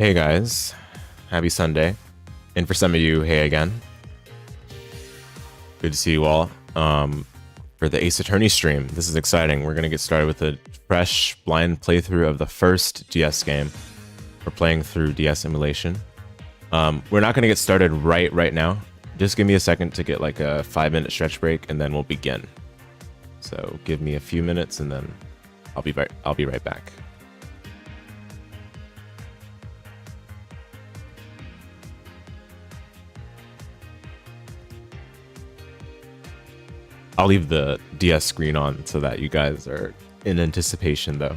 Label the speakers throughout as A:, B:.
A: Hey guys, happy Sunday. And for some of you, hey again. Good to see you all. For the Ace Attorney stream, this is exciting. We're going to get started with a fresh blind playthrough of the first DS game. We're playing through DS emulation. We're not going to get started right now. Just give me a second to get like a 5-minute stretch break and then we'll begin. So give me a few minutes and then I'll be right back. I'll leave the DS screen on so that you guys are in anticipation though.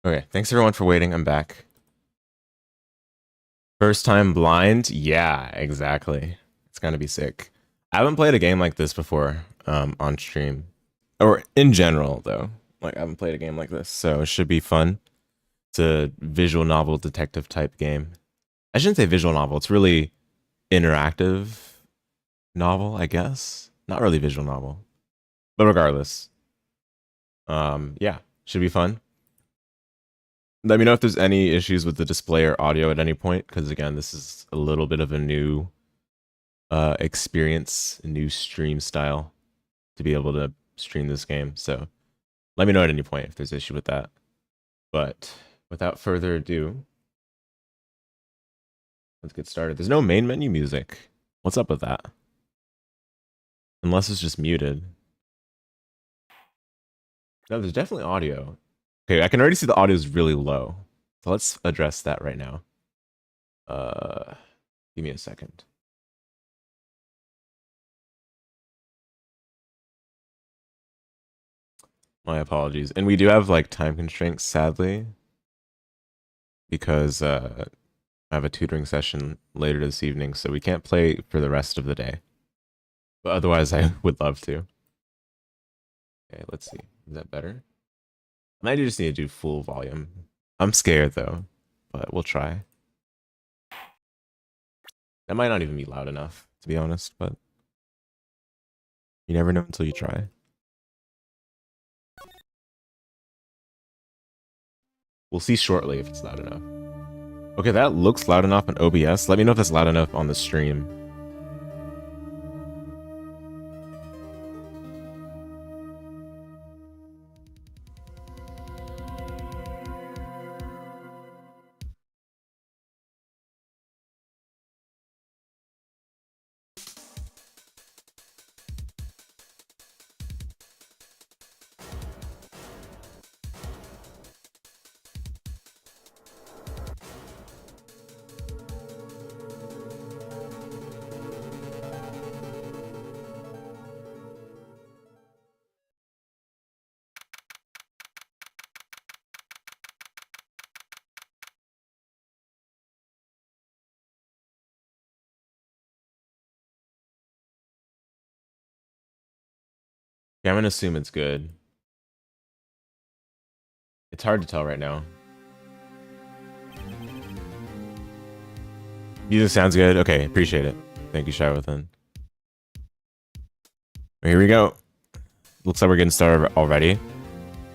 A: Okay, thanks everyone for waiting. I'm back. First time blind? Yeah, exactly. It's gonna be sick. I haven't played a game like this before on stream. Or in general, though. Like, I haven't played a game like this, so it should be fun. It's a visual novel detective type game. I shouldn't say visual novel. It's really interactive novel, I guess. Not really visual novel. But regardless. Yeah, should be fun. Let me know if there's any issues with the display or audio at any point, because again, this is a little bit of a new experience, a new stream style to be able to stream this game. So let me know at any point if there's issue with that. But without further ado, let's get started. There's no main menu music. What's up with that? Unless it's just muted. No, there's definitely audio. Okay, I can already see the audio is really low. So let's address that right now. Give me a second. My apologies. And we do have like time constraints, sadly, because I have a tutoring session later this evening, so we can't play for the rest of the day. But otherwise, I would love to. Okay, let's see. Is that better? I might just need to do full volume. I'm scared though, but we'll try. That might not even be loud enough, to be honest, but you never know until you try. We'll see shortly if it's loud enough. Okay, that looks loud enough on OBS. Let me know if that's loud enough on the stream. Yeah, I'm gonna assume it's good. It's hard to tell right now. Music sounds good. Okay, appreciate it. Thank you, Shy Within. Here we go. Looks like we're getting started already.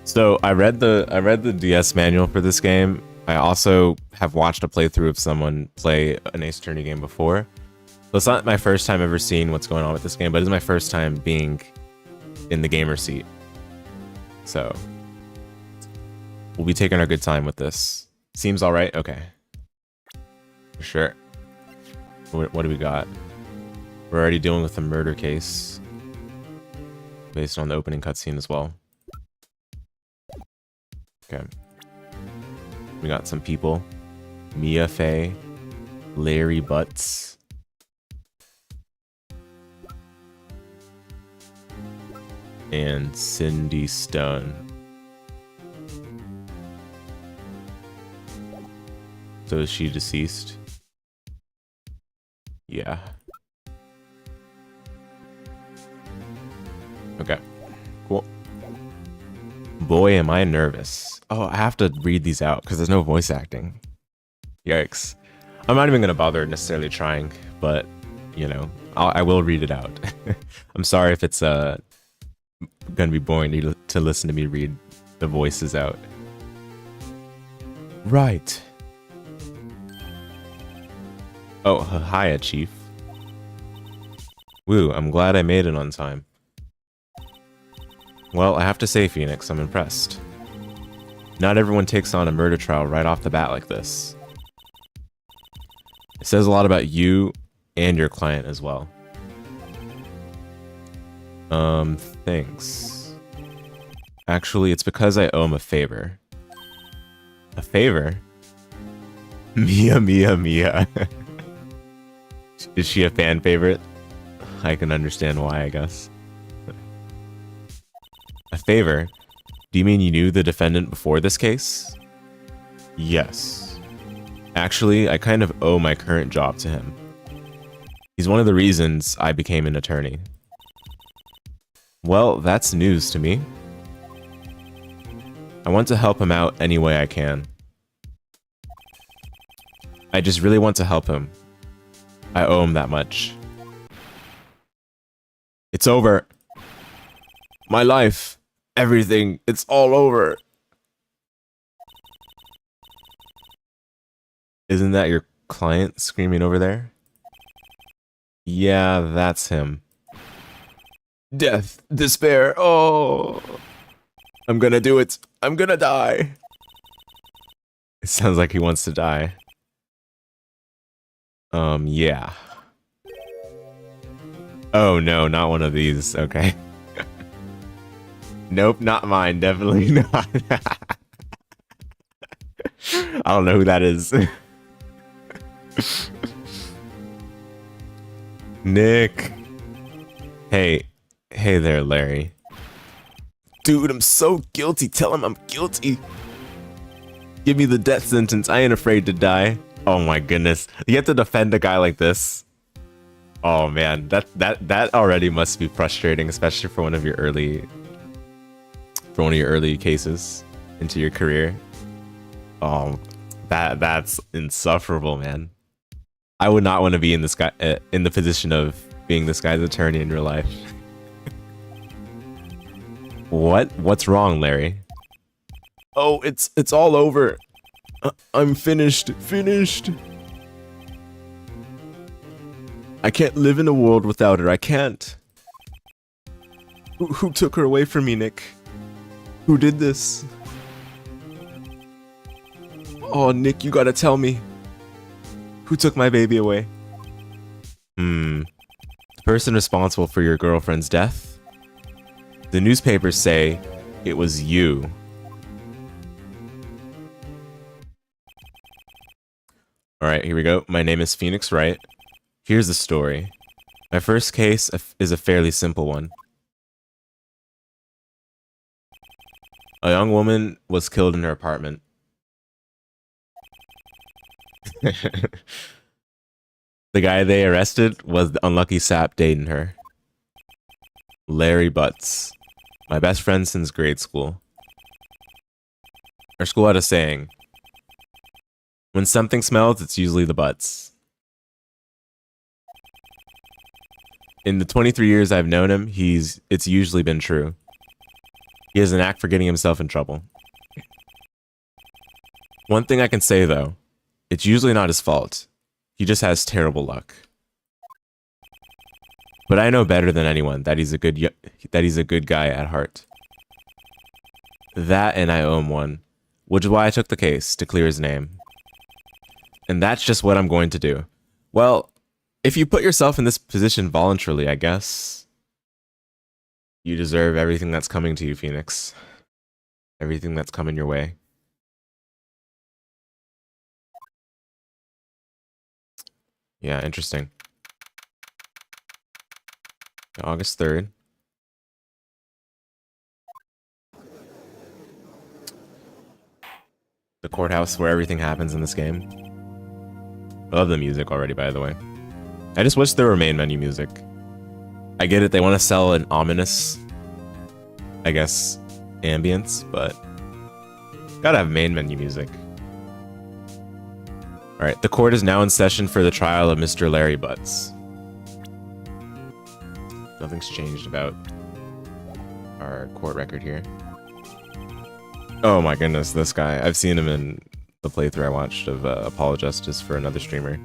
A: So I read the DS manual for this game. I also have watched a playthrough of someone play an Ace Attorney game before. So it's not my first time ever seeing what's going on with this game, but it's my first time being in the gamer seat. So we'll be taking our good time with this. Seems all right. Okay. For sure. What do we got? We're already dealing with a murder case based on the opening cutscene as well. Okay. We got some people. Mia Fey, Larry Butts, and Cindy Stone. So is she deceased? Yeah. Okay. Cool. Boy, am I nervous. Oh, I have to read these out because there's no voice acting. Yikes. I'm not even going to bother necessarily trying, but, you know, I will read it out. I'm sorry if it's going to be boring to listen to me read the voices out. Right. Oh, hiya, Chief. Woo, I'm glad I made it on time. Well, I have to say, Phoenix, I'm impressed. Not everyone takes on a murder trial right off the bat like this. It says a lot about you and your client as well. Thanks. Actually, it's because I owe him a favor. A favor? Mia, Mia, Mia. Is she a fan favorite? I can understand why, I guess. A favor? Do you mean you knew the defendant before this case? Yes. Actually, I kind of owe my current job to him. He's one of the reasons I became an attorney. Well, that's news to me. I want to help him out any way I can. I just really want to help him. I owe him that much. It's over. My life. Everything. It's all over. Isn't that your client screaming over there? Yeah, that's him. Death. Despair. Oh. I'm gonna do it. I'm gonna die. It sounds like he wants to die. Yeah. Oh no, not one of these. Okay. Nope, not mine. Definitely not. I don't know who that is. Nick. Hey. Hey there, Larry. Dude, I'm so guilty. Tell him I'm guilty. Give me the death sentence. I ain't afraid to die. Oh my goodness. You have to defend a guy like this. Oh man, that already must be frustrating, especially for one of your early cases into your career. Oh, that's insufferable, man. I would not want to be in this guy in the position of being this guy's attorney in real life. What's wrong, Larry? Oh, it's all over. I'm finished. I can't live in a world without her. I can't. Who took her away from me, Nick? Who did this? Oh, Nick, you gotta tell me. Who took my baby away? The person responsible for your girlfriend's death? The newspapers say it was you. Alright, here we go. My name is Phoenix Wright. Here's the story. My first case is a fairly simple one. A young woman was killed in her apartment. The guy they arrested was the unlucky sap dating her. Larry Butts. My best friend since grade school. Our school had a saying. When something smells, it's usually the butts. In the 23 years I've known him, it's usually been true. He has an knack for getting himself in trouble. One thing I can say though, it's usually not his fault. He just has terrible luck. But I know better than anyone that he's a good guy at heart. That and I owe him one, which is why I took the case to clear his name. And that's just what I'm going to do. Well, if you put yourself in this position voluntarily, I guess you deserve everything that's coming to you, Phoenix. Everything that's coming your way. Yeah, interesting. August 3rd. The courthouse where everything happens in this game. I love the music already, by the way. I just wish there were main menu music. I get it, they want to sell an ominous, I guess, ambience, but gotta have main menu music. Alright, the court is now in session for the trial of Mr. Larry Butts. Nothing's changed about our court record here. Oh my goodness, this guy. I've seen him in the playthrough I watched of Apologists for another streamer.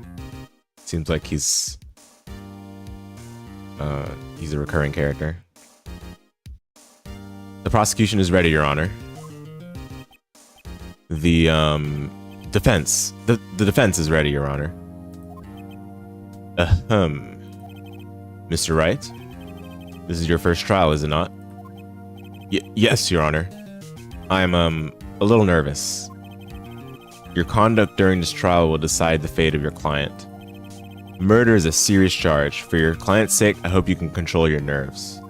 A: Seems like he's a recurring character. The prosecution is ready, Your Honor. The defense. The defense is ready, Your Honor. Mr. Wright? This is your first trial, is it not? Yes, Your Honor. I'm a little nervous. Your conduct during this trial will decide the fate of your client. Murder is a serious charge. For your client's sake, I hope you can control your nerves.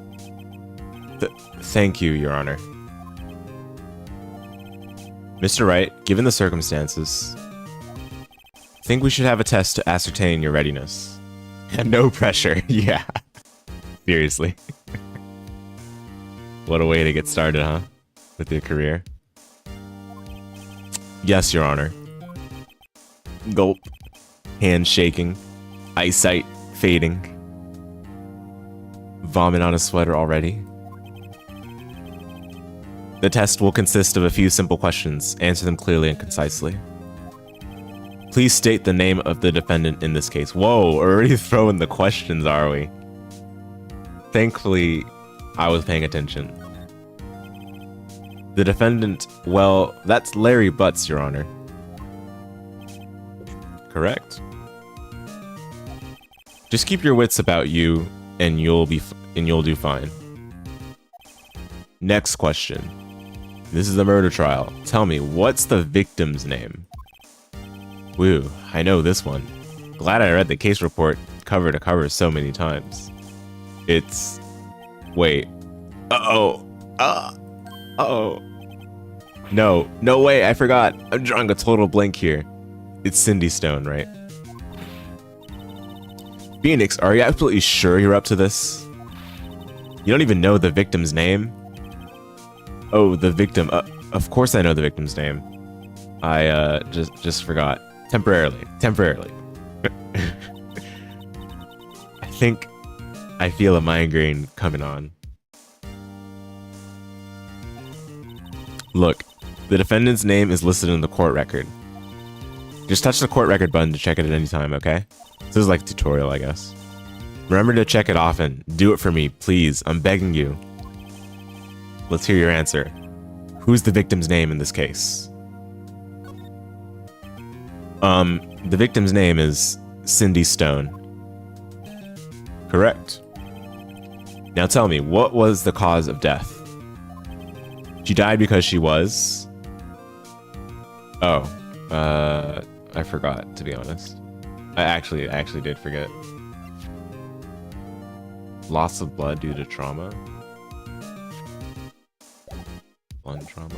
A: Thank you, Your Honor. Mr. Wright, given the circumstances, I think we should have a test to ascertain your readiness. No pressure, yeah. Seriously. What a way to get started, huh? With your career. Yes, Your Honor. Gulp. Hand shaking. Eyesight fading. Vomit on his sweater already. The test will consist of a few simple questions. Answer them clearly and concisely. Please state the name of the defendant in this case. Whoa, we're already throwing the questions, are we? Thankfully, I was paying attention. The defendant, well, that's Larry Butts, Your Honor. Correct. Just keep your wits about you, and you'll do fine. Next question. This is a murder trial. Tell me, what's the victim's name? Woo, I know this one. Glad I read the case report cover to cover so many times. It's... Wait. Uh-oh. Uh-oh. No way, I forgot. I'm drawing a total blank here. It's Cindy Stone, right? Phoenix, are you absolutely sure you're up to this? You don't even know the victim's name? Oh, the victim. Of course I know the victim's name. I just forgot. Temporarily. I think I feel a migraine coming on. Look, the defendant's name is listed in the court record. Just touch the court record button to check it at any time, okay? This is like a tutorial, I guess. Remember to check it often. Do it for me, please. I'm begging you. Let's hear your answer. Who's the victim's name in this case? The victim's name is Cindy Stone. Correct. Now tell me, what was the cause of death? She died because she was... Oh, I forgot, to be honest. I actually did forget. Loss of blood due to trauma. Lung trauma.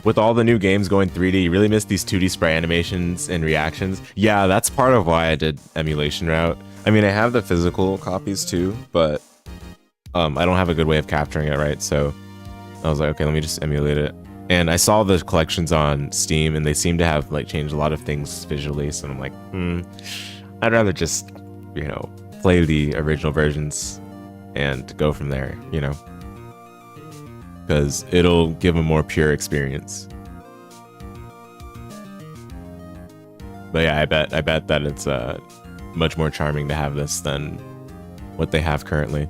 A: With all the new games going 3D, you really miss these 2D spray animations and reactions. Yeah, that's part of why I did emulation route. I mean, I have the physical copies too, but I don't have a good way of capturing it, right? So I was like, okay, let me just emulate it. And I saw the collections on Steam, and they seem to have like changed a lot of things visually. So I'm like, I'd rather just, you know, play the original versions and go from there, you know, because it'll give a more pure experience. But yeah, I bet that it's much more charming to have this than what they have currently.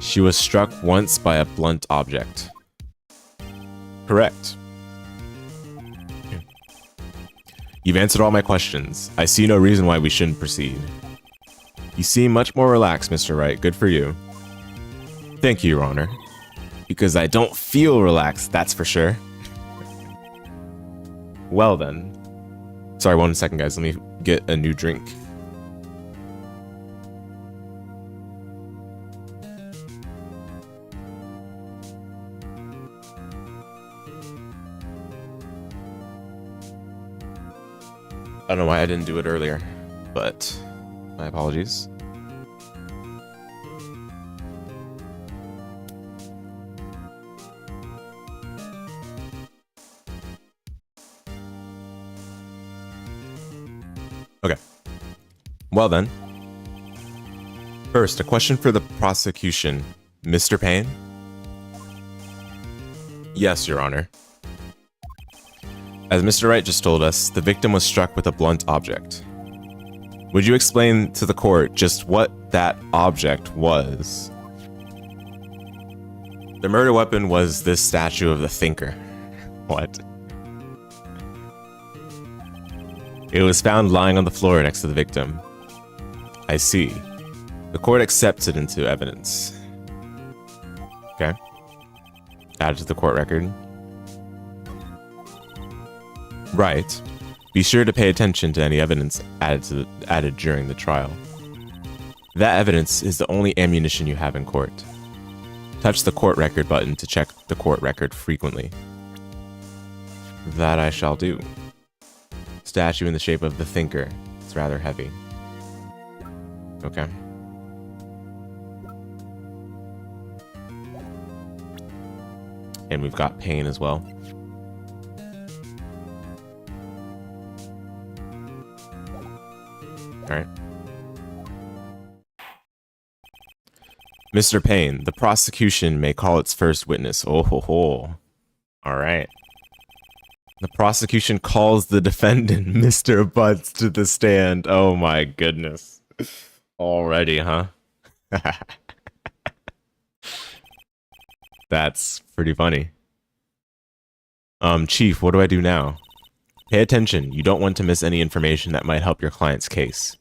A: She was struck once by a blunt object. Correct. You've answered all my questions. I see no reason why we shouldn't proceed. You seem much more relaxed, Mr. Wright. Good for you. Thank you, Your Honor. Because I don't feel relaxed, that's for sure. Well then. Sorry, 1 second, guys. Let me get a new drink. I don't know why I didn't do it earlier, but my apologies. Okay. Well then. First, a question for the prosecution. Mr. Payne? Yes, Your Honor. As Mr. Wright just told us, the victim was struck with a blunt object. Would you explain to the court just what that object was? The murder weapon was this statue of the Thinker. What? It was found lying on the floor next to the victim. I see. The court accepts it into evidence. Okay. Added to the court record. Right. Be sure to pay attention to any evidence added during the trial. That evidence is the only ammunition you have in court. Touch the court record button to check the court record frequently. That I shall do. Statue in the shape of the Thinker. It's rather heavy. Okay. And we've got Payne as well. Alright. Mr. Payne, the prosecution may call its first witness. Oh ho ho. Alright. The prosecution calls the defendant, Mr. Butts, to the stand. Oh my goodness. Already, huh? That's pretty funny. Chief, what do I do now? Pay attention. You don't want to miss any information that might help your client's case.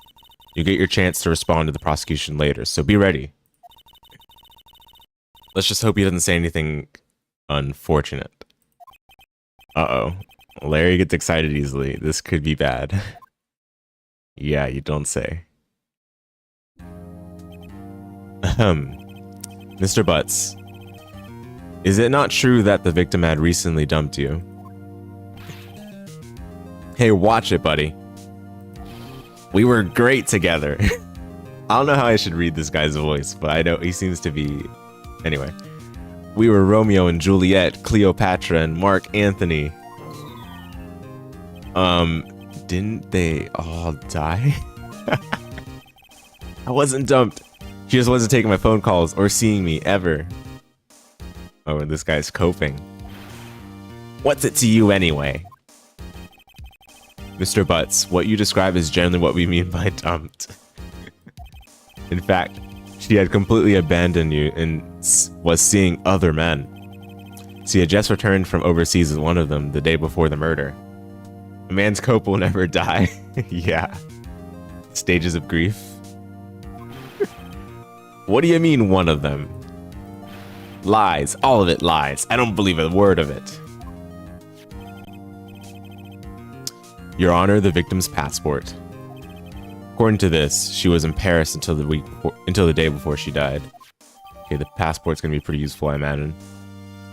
A: You get your chance to respond to the prosecution later, so be ready. Let's just hope he doesn't say anything unfortunate. Uh-oh. Larry gets excited easily. This could be bad. Yeah, you don't say. Mr. Butts. Is it not true that the victim had recently dumped you? Hey, watch it, buddy. We were great together. I don't know how I should read this guy's voice, but I know he seems to be... Anyway. We were Romeo and Juliet, Cleopatra, and Mark Anthony. Didn't they all die? I wasn't dumped. She just wasn't taking my phone calls or seeing me ever. Oh, and this guy's coping. What's it to you anyway? Mr. Butts, what you describe is generally what we mean by dumped. In fact, she had completely abandoned you and was seeing other men. She had just returned from overseas with one of them the day before the murder. A man's cope will never die. Yeah. Stages of grief. What do you mean, one of them? Lies. All of it lies. I don't believe a word of it. Your Honor, the victim's passport. According to this, she was in Paris until the day before she died. Okay, the passport's gonna be pretty useful, I imagine.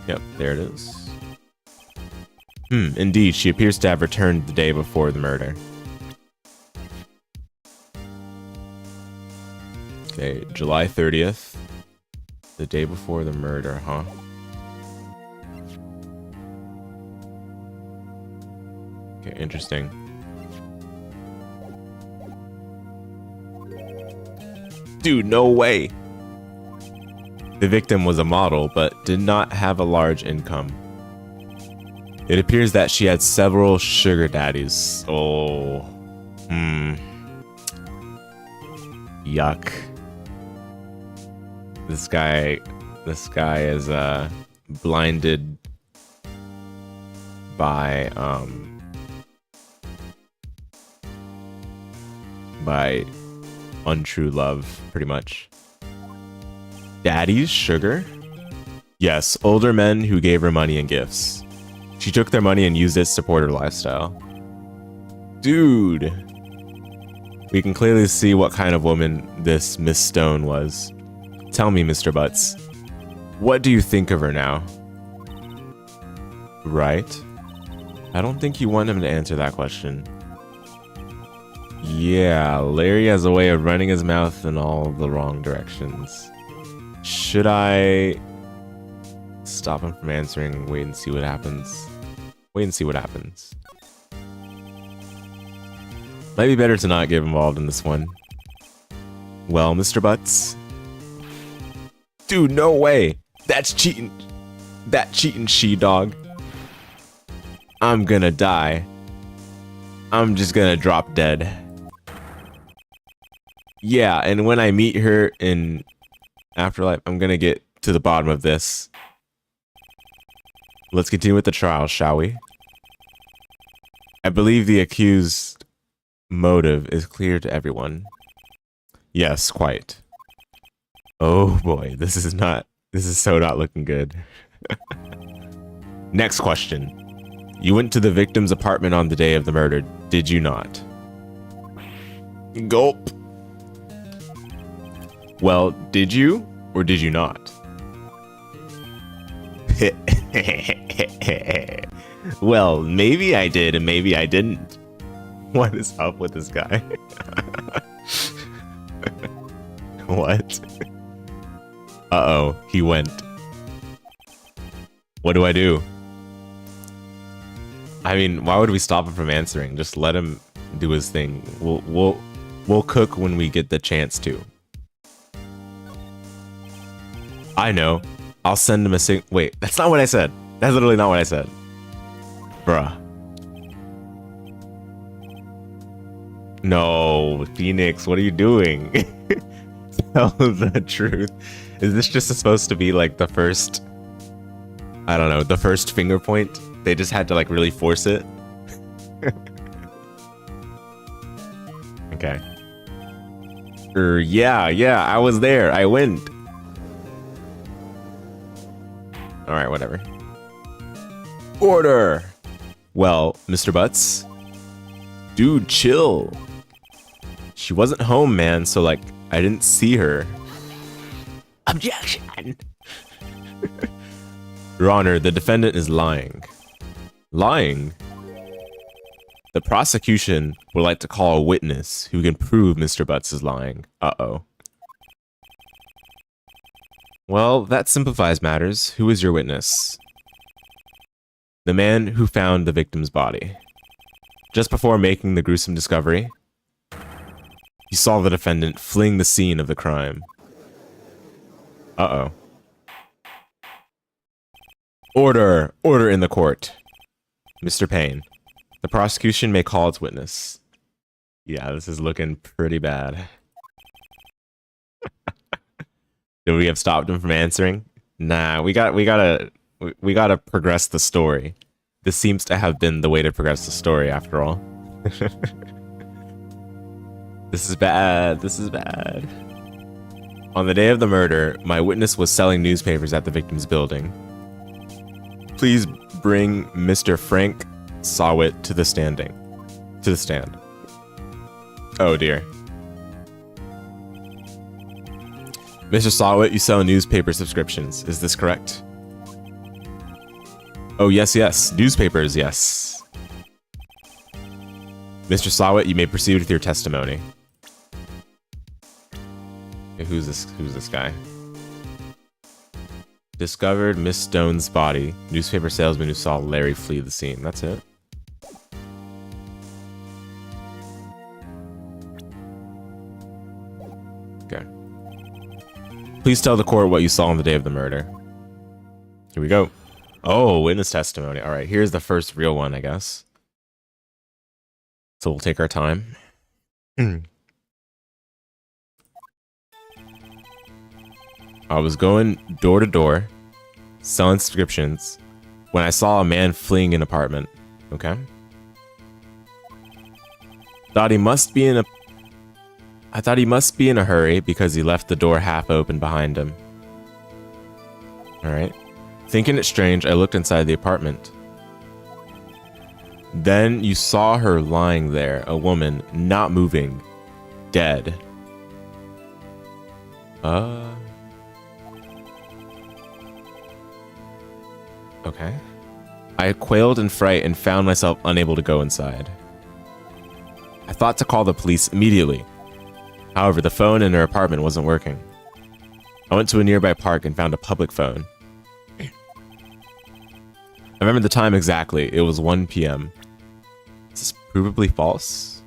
A: Yep, there it is. Indeed, she appears to have returned the day before the murder. Okay, July 30th. The day before the murder, huh? Okay, interesting. Dude, no way. The victim was a model, but did not have a large income. It appears that she had several sugar daddies. Oh. Yuck. This guy is blinded by untrue love, pretty much. Daddy's sugar? Yes, older men who gave her money and gifts. She took their money and used it to support her lifestyle. Dude. We can clearly see what kind of woman this Miss Stone was. Tell me, Mr. Butts, what do you think of her now? Right? I don't think you want him to answer that question. Yeah, Larry has a way of running his mouth in all the wrong directions. Should I stop him from answering? Wait and see what happens. Wait and see what happens. Might be better to not get involved in this one. Well, Mr. Butts. Dude, no way. That's cheating. That cheating she-dog. I'm gonna die. I'm just gonna drop dead. Yeah, and when I meet her in Afterlife, I'm gonna get to the bottom of this. Let's continue with the trial, shall we? I believe the accused motive is clear to everyone. Yes, quite. Oh boy, this is so not looking good. Next question. You went to the victim's apartment on the day of the murder, did you not? Gulp. Well, did you or did you not? Well, maybe I did and maybe I didn't. What is up with this guy? What? Uh-oh, he went. What do I do? I mean, why would we stop him from answering? Just let him do his thing. We'll cook when we get the chance to. I know. I'll send him a wait, that's not what I said. That's literally not what I said. Bruh. No, Phoenix, what are you doing? Tell the truth. Is this just supposed to be like the first, I don't know, the first finger point? They just had to like really force it. Okay. Yeah, I was there. I went. All right, whatever. Order. Well, Mr. Butts. Dude, chill. She wasn't home, man, so like I didn't see her. Objection. Your Honor, the defendant is lying. Lying? The prosecution would like to call a witness who can prove Mr. Butts is lying. Uh-oh. Well, that simplifies matters. Who is your witness? The man who found the victim's body. Just before making the gruesome discovery, he saw the defendant fleeing the scene of the crime. Uh-oh. Order! Order in the court. Mr. Payne, the prosecution may call its witness. Yeah, this is looking pretty bad. Did we have stopped him from answering? Nah, we gotta progress the story. This seems to have been the way to progress the story after all. This is bad. This is bad. On the day of the murder, my witness was selling newspapers at the victim's building. Please bring Mr. Frank Sawit to the stand. Oh dear. Mr. Sawit, you sell newspaper subscriptions. Is this correct? Oh, yes. Newspapers, yes. Mr. Sawit, you may proceed with your testimony. Okay, who's this guy? Discovered Miss Stone's body. Newspaper salesman who saw Larry flee the scene. That's it. Okay. Please tell the court what you saw on the day of the murder. Here we go. Oh, witness testimony. All right, here's the first real one, I guess. So we'll take our time. I was going door to door, selling subscriptions, when I saw a man fleeing an apartment. Okay. I thought he must be in a hurry because he left the door half open behind him. All right. Thinking it strange, I looked inside the apartment. Then you saw her lying there, a woman, not moving, dead. Okay. I quailed in fright and found myself unable to go inside. I thought to call the police immediately. However, the phone in her apartment wasn't working. I went to a nearby park and found a public phone. I remember the time exactly. It was 1 p.m. Is this provably false?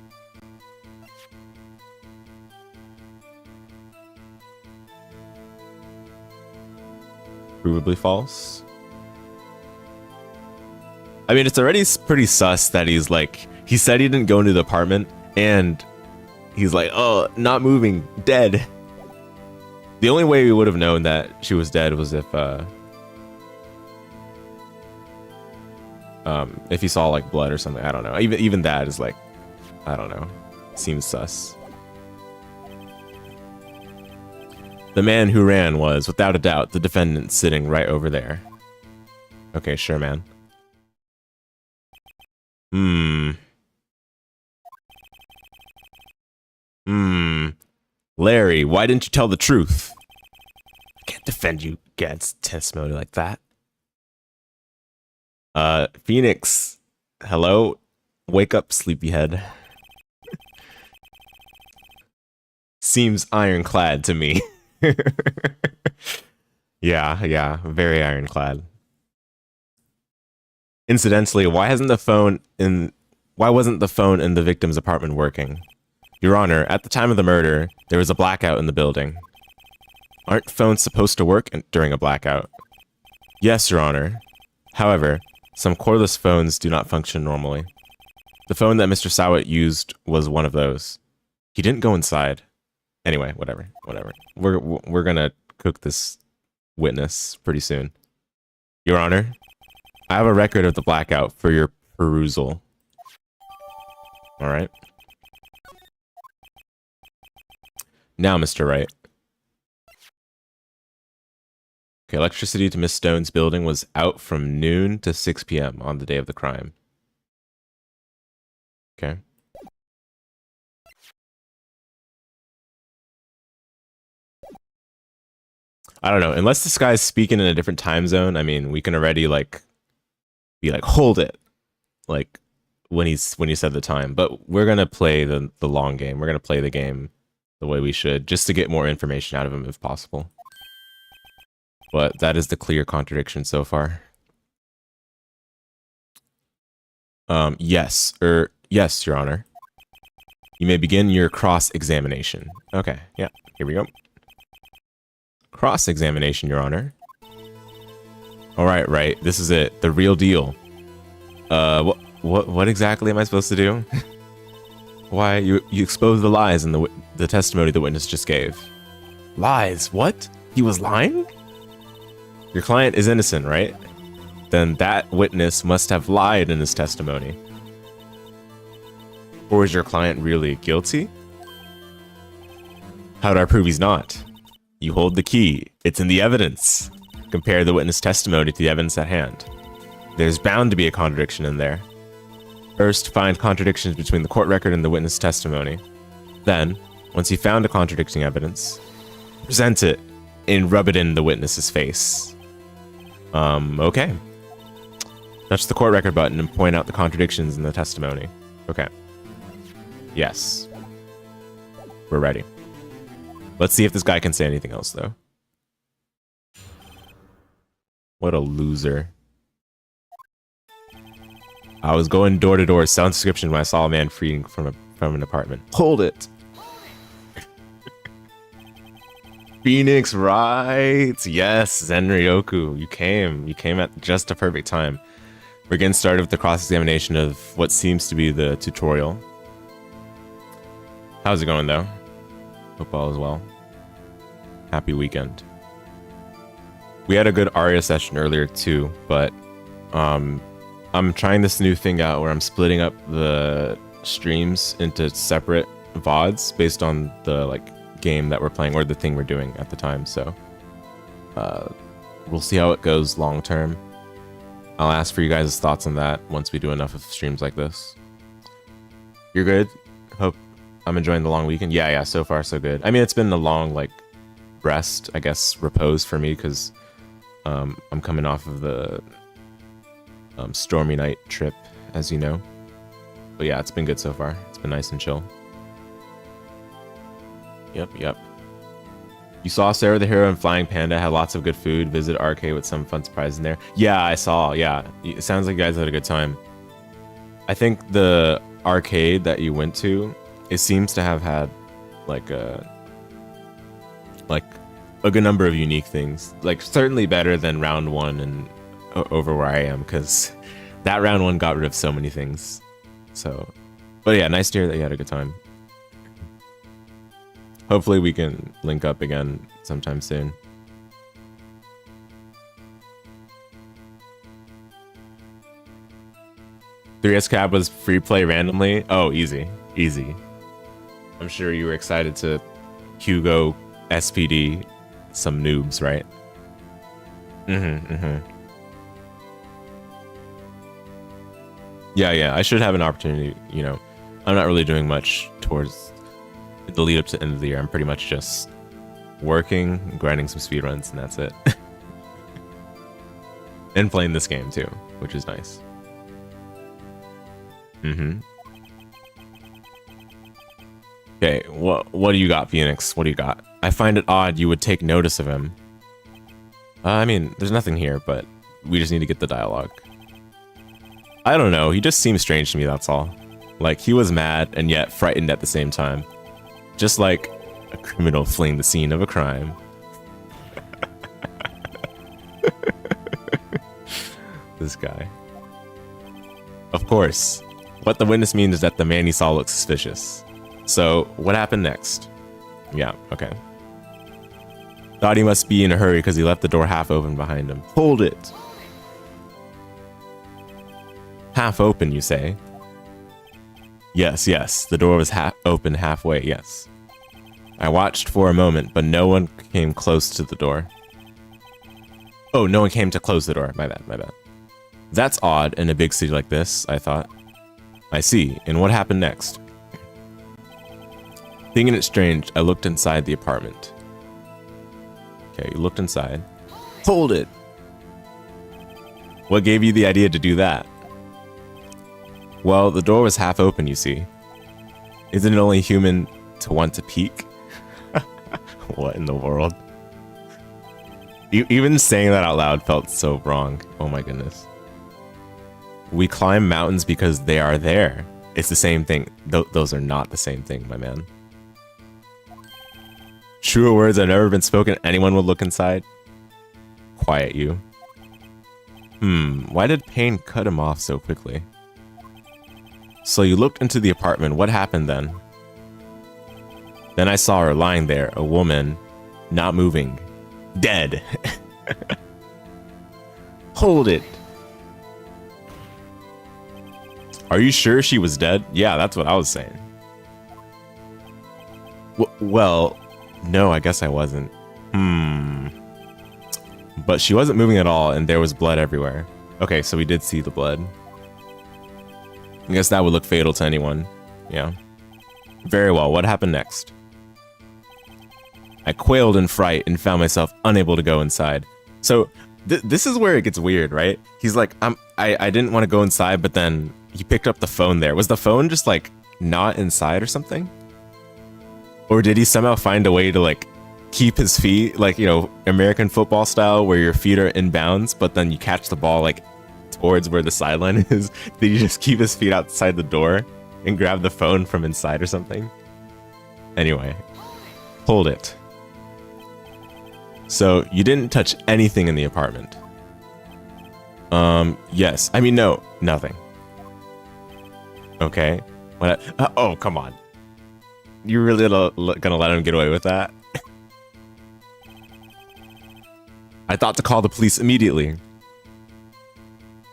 A: Provably false? I mean, it's already pretty sus that he's like, he said he didn't go into the apartment, and he's like, oh, not moving, dead. The only way we would have known that she was dead was if he saw like blood or something. I don't know. Even that is like, I don't know. Seems sus. The man who ran was, without a doubt, the defendant sitting right over there. Okay, sure, man. Larry, why didn't you tell the truth? I can't defend you against testimony like that. Phoenix, hello? Wake up, sleepyhead. Seems ironclad to me. Yeah, very ironclad. Incidentally, why wasn't the phone in the victim's apartment working? Your Honor, at the time of the murder, there was a blackout in the building. Aren't phones supposed to work during a blackout? Yes, Your Honor. However, some cordless phones do not function normally. The phone that Mr. Sawit used was one of those. He didn't go inside. Anyway, whatever. We're gonna cook this witness pretty soon. Your Honor, I have a record of the blackout for your perusal. All right. Now, Mr. Wright. Okay, electricity to Miss Stone's building was out from noon to 6 p.m. on the day of the crime. Okay. I don't know. Unless this guy's speaking in a different time zone, I mean, we can already like be like, hold it, like when he said the time. But we're gonna play the long game. We're gonna play the game the way we should, just to get more information out of him if possible. But that is the clear contradiction so far. Yes, Your Honor. You may begin your cross-examination. Okay, yeah, here we go. Cross-examination, Your Honor. All right, this is it, the real deal. What exactly am I supposed to do? Why, you exposed the lies in the testimony the witness just gave. Lies? What? He was lying? Your client is innocent, right? Then that witness must have lied in his testimony. Or is your client really guilty? How do I prove he's not? You hold the key. It's in the evidence. Compare the witness testimony to the evidence at hand. There's bound to be a contradiction in there. First, find contradictions between the court record and the witness testimony. Then, once you found a contradicting evidence, present it and rub it in the witness's face. Okay. Touch the court record button and point out the contradictions in the testimony. Okay. Yes. We're ready. Let's see if this guy can say anything else, though. What a loser. I was going door to door selling subscription when I saw a man freeing from an apartment. Hold it. Phoenix, right? Yes, Zenryoku, you came at just a perfect time. We're getting started with the cross-examination of what seems to be the tutorial. How's it going though? Hope all is well. Happy weekend. We had a good Aria session earlier too, but I'm trying this new thing out where I'm splitting up the streams into separate VODs based on the game that we're playing or the thing we're doing at the time. So we'll see how it goes long term. I'll ask for you guys' thoughts on that once we do enough of streams like this. You're good? Hope I'm enjoying the long weekend. Yeah, so far so good. I mean, it's been a long rest, I guess, repose for me because I'm coming off of the stormy night trip, as you know. But yeah, it's been good so far. It's been nice and chill. Yep. You saw Sarah the Hero and Flying Panda had lots of good food. Visit arcade with some fun surprises in there. Yeah, I saw. Yeah, it sounds like you guys had a good time. I think the arcade that you went to, it seems to have had a good number of unique things. Certainly better than round one and over where I am, because that round one got rid of so many things. So, but yeah, nice to hear that you had a good time. Hopefully we can link up again sometime soon. "3S Cab was free play randomly." Oh, easy. I'm sure you were excited to Hugo SPD some noobs, right? Yeah, I should have an opportunity, you know. I'm not really doing much towards the lead up to the end of the year. I'm pretty much just working, grinding some speedruns, and that's it. And playing this game too, which is nice. Okay, what do you got, Phoenix? What do you got? "I find it odd you would take notice of him." I mean, there's nothing here, but we just need to get the dialogue. I don't know, he just seems strange to me, that's all. He was mad and yet frightened at the same time. Just like a criminal fleeing the scene of a crime. This guy. Of course, what the witness means is that the man he saw looks suspicious. So, what happened next? Yeah, okay. "Thought he must be in a hurry because he left the door half open behind him." Hold it! Half open, you say? Yes, the door was open halfway, yes. "I watched for a moment, but no one came close to the door." Oh, no one came to close the door. My bad. That's odd in a big city like this, I thought. I see, and what happened next? Thinking it strange, I looked inside the apartment. Okay, you looked inside. Hold it! What gave you the idea to do that? Well, the door was half open, you see. Isn't it only human to want to peek? What in the world? Even saying that out loud felt so wrong. Oh my goodness. We climb mountains because they are there. It's the same thing. Those are not the same thing, my man. Truer words have never been spoken. Anyone would look inside. Quiet, you. Why did Payne cut him off so quickly? So you looked into the apartment. What happened then? Then I saw her lying there, a woman, not moving, dead. Hold it. Are you sure she was dead? Yeah, that's what I was saying. Well, no, I guess I wasn't. But she wasn't moving at all, and there was blood everywhere. Okay, so we did see the blood. I guess that would look fatal to anyone. Yeah. Very well, what happened next? I quailed in fright and found myself unable to go inside. So, this is where it gets weird, right? He's like, I didn't want to go inside, but then he picked up the phone there. Was the phone just not inside or something? Or did he somehow find a way to keep his feet, like, you know, American football style, where your feet are in bounds, but then you catch the ball like towards where the sideline is? Did you just keep his feet outside the door and grab the phone from inside or something? Anyway, hold it. So you didn't touch anything in the apartment? Yes. I mean, no, nothing. Okay. What? Oh, come on. You really gonna let him get away with that? I thought to call the police immediately.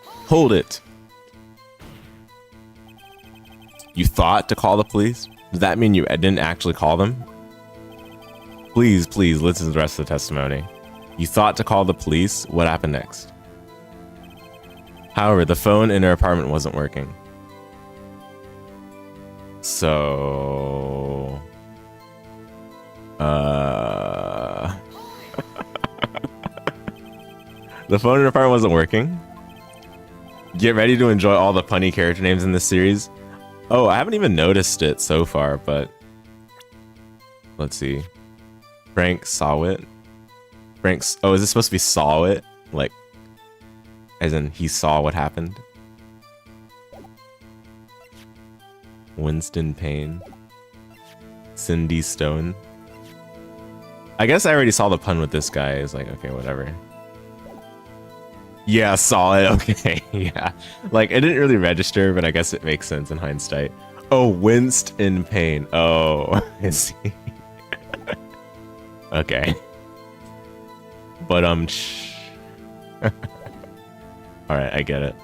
A: Hold it. You thought to call the police? Does that mean you didn't actually call them? Please, please listen to the rest of the testimony. You thought to call the police? What happened next? However, the phone in her apartment wasn't working. So... The phone in her apartment wasn't working? Get ready to enjoy all the punny character names in this series. Oh, I haven't even noticed it so far, but... Let's see. Frank saw it. Frank's... Oh, is this supposed to be saw it? Like, as in he saw what happened? Winston Payne. Cindy Stone. I guess I already saw the pun with this guy. It's like, okay, whatever. Yeah, saw it. Okay, yeah. Like, it didn't really register, but I guess it makes sense in hindsight. Oh, winced in pain. Oh, I see. Okay. But, Alright, I get it.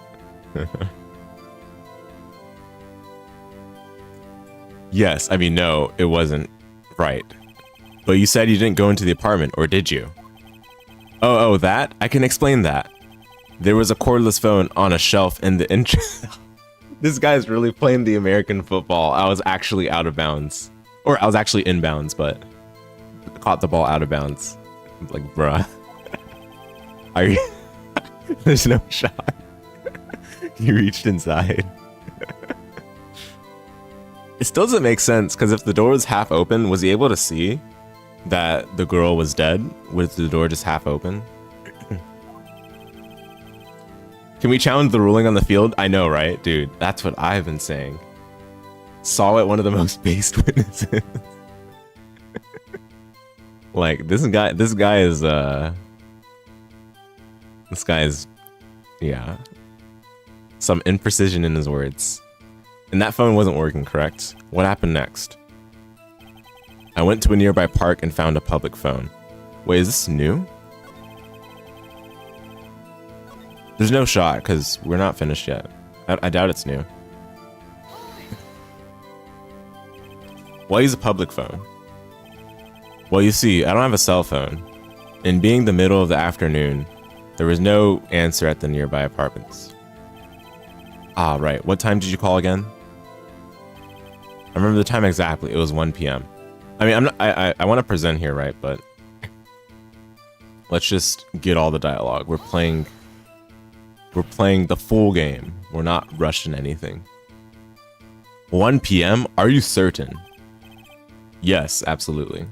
A: Yes, I mean, no, it wasn't right. But you said you didn't go into the apartment, or did you? Oh, that? I can explain that. There was a cordless phone on a shelf in the entrance. This guy's really playing the American football. I was actually out of bounds. Or I was actually in bounds, but caught the ball out of bounds. Like, bruh. Are you... There's no shot. You reached inside. It still doesn't make sense, because if the door was half open, was he able to see that the girl was dead with the door just half open? Can we challenge the ruling on the field? I know, right? Dude, that's what I've been saying. Saw it, one of the most based witnesses. Like, this guy is, yeah. Some imprecision in his words. And that phone wasn't working, correct? What happened next? I went to a nearby park and found a public phone. Wait, is this new? There's no shot, because we're not finished yet. I doubt it's new. Why use a public phone? Well, you see, I don't have a cell phone. And being the middle of the afternoon, there was no answer at the nearby apartments. Ah, right. What time did you call again? I remember the time exactly. It was 1 p.m. I mean, I want to present here, right? But let's just get all the dialogue. We're playing the full game. We're not rushing anything. 1 p.m.? Are you certain? Yes, absolutely.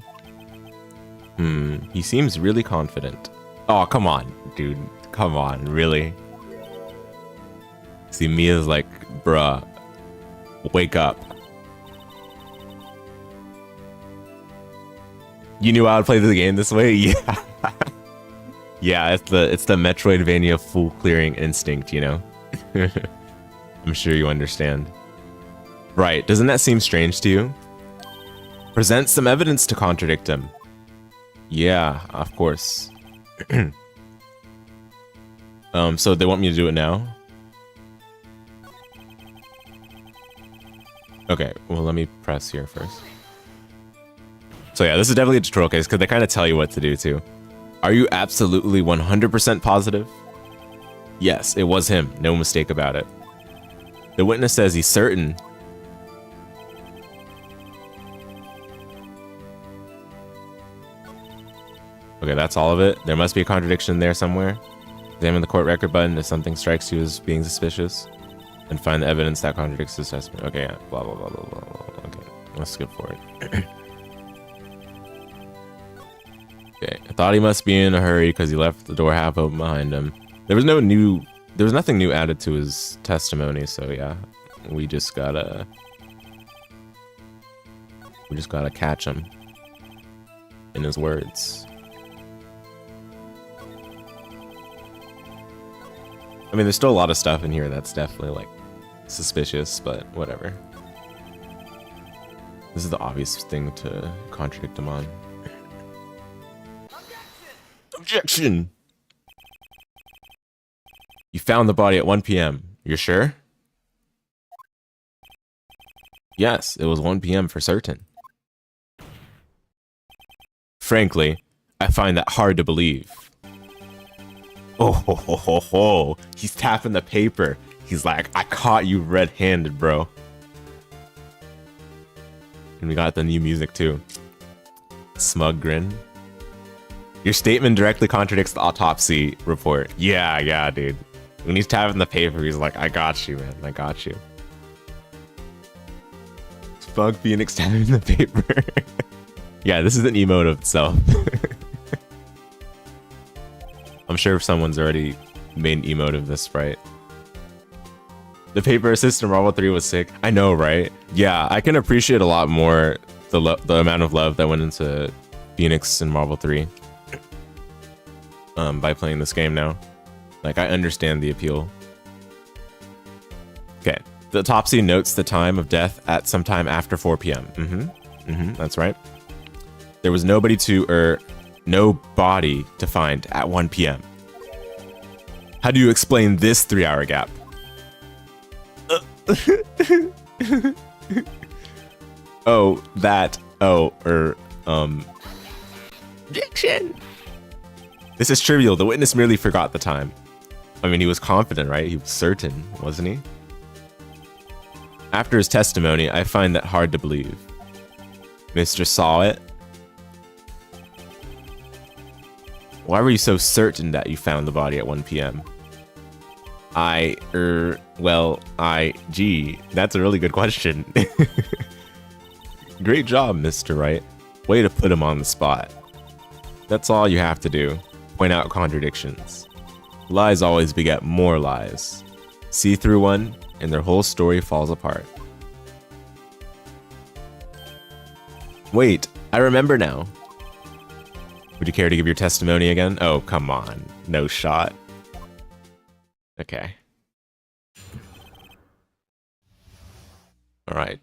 A: He seems really confident. Oh, come on, dude. Come on, really? See, Mia's like, bruh, wake up. You knew I would play the game this way? Yeah. Yeah, it's the Metroidvania full clearing instinct, you know? I'm sure you understand. Right, doesn't that seem strange to you? Present some evidence to contradict him. Yeah, of course. So they want me to do it now? Okay, well, let me press here first. So yeah, this is definitely a tutorial case, because they kind of tell you what to do, too. Are you absolutely 100% positive? Yes, it was him. No mistake about it. The witness says he's certain. Okay, that's all of it. There must be a contradiction there somewhere. Examine the court record button if something strikes you as being suspicious. And find the evidence that contradicts this assessment. Okay, yeah. Blah, blah, blah, blah, blah, blah. Okay, let's skip forward. I thought he must be in a hurry because he left the door half open behind him. There was nothing new added to his testimony, so yeah, we just gotta catch him in his words. I mean, there's still a lot of stuff in here that's definitely like suspicious, but whatever. This is the obvious thing to contradict him on. Objection! You found the body at 1 p.m. You're sure? Yes, it was 1 p.m. for certain. Frankly, I find that hard to believe. Oh ho ho ho ho! He's tapping the paper. He's like, I caught you red-handed, bro. And we got the new music too. Smug grin. Your statement directly contradicts the autopsy report. Yeah, dude. When he's tapping the paper, he's like, I got you, man. I got you. Bug Phoenix tapping the paper. Yeah, this is an emote of itself. I'm sure someone's already made an emote of this, right? The paper assist in Marvel 3 was sick. I know, right? Yeah, I can appreciate a lot more the amount of love that went into Phoenix in Marvel 3 by playing this game now. Like, I understand the appeal. Okay. The autopsy notes the time of death at sometime after 4 p.m. That's right. There was no body to find at 1 p.m. How do you explain this 3-hour gap? Objection! This is trivial. The witness merely forgot the time. I mean, he was confident, right? He was certain, wasn't he? After his testimony, I find that hard to believe. Mr. Saw It? Why were you so certain that you found the body at 1 p.m.? Gee, that's a really good question. Great job, Mr. Wright. Way to put him on the spot. That's all you have to do. Point out contradictions. Lies always beget more lies. See through one, and their whole story falls apart. Wait, I remember now. Would you care to give your testimony again? Oh, come on. No shot. Okay. Alright.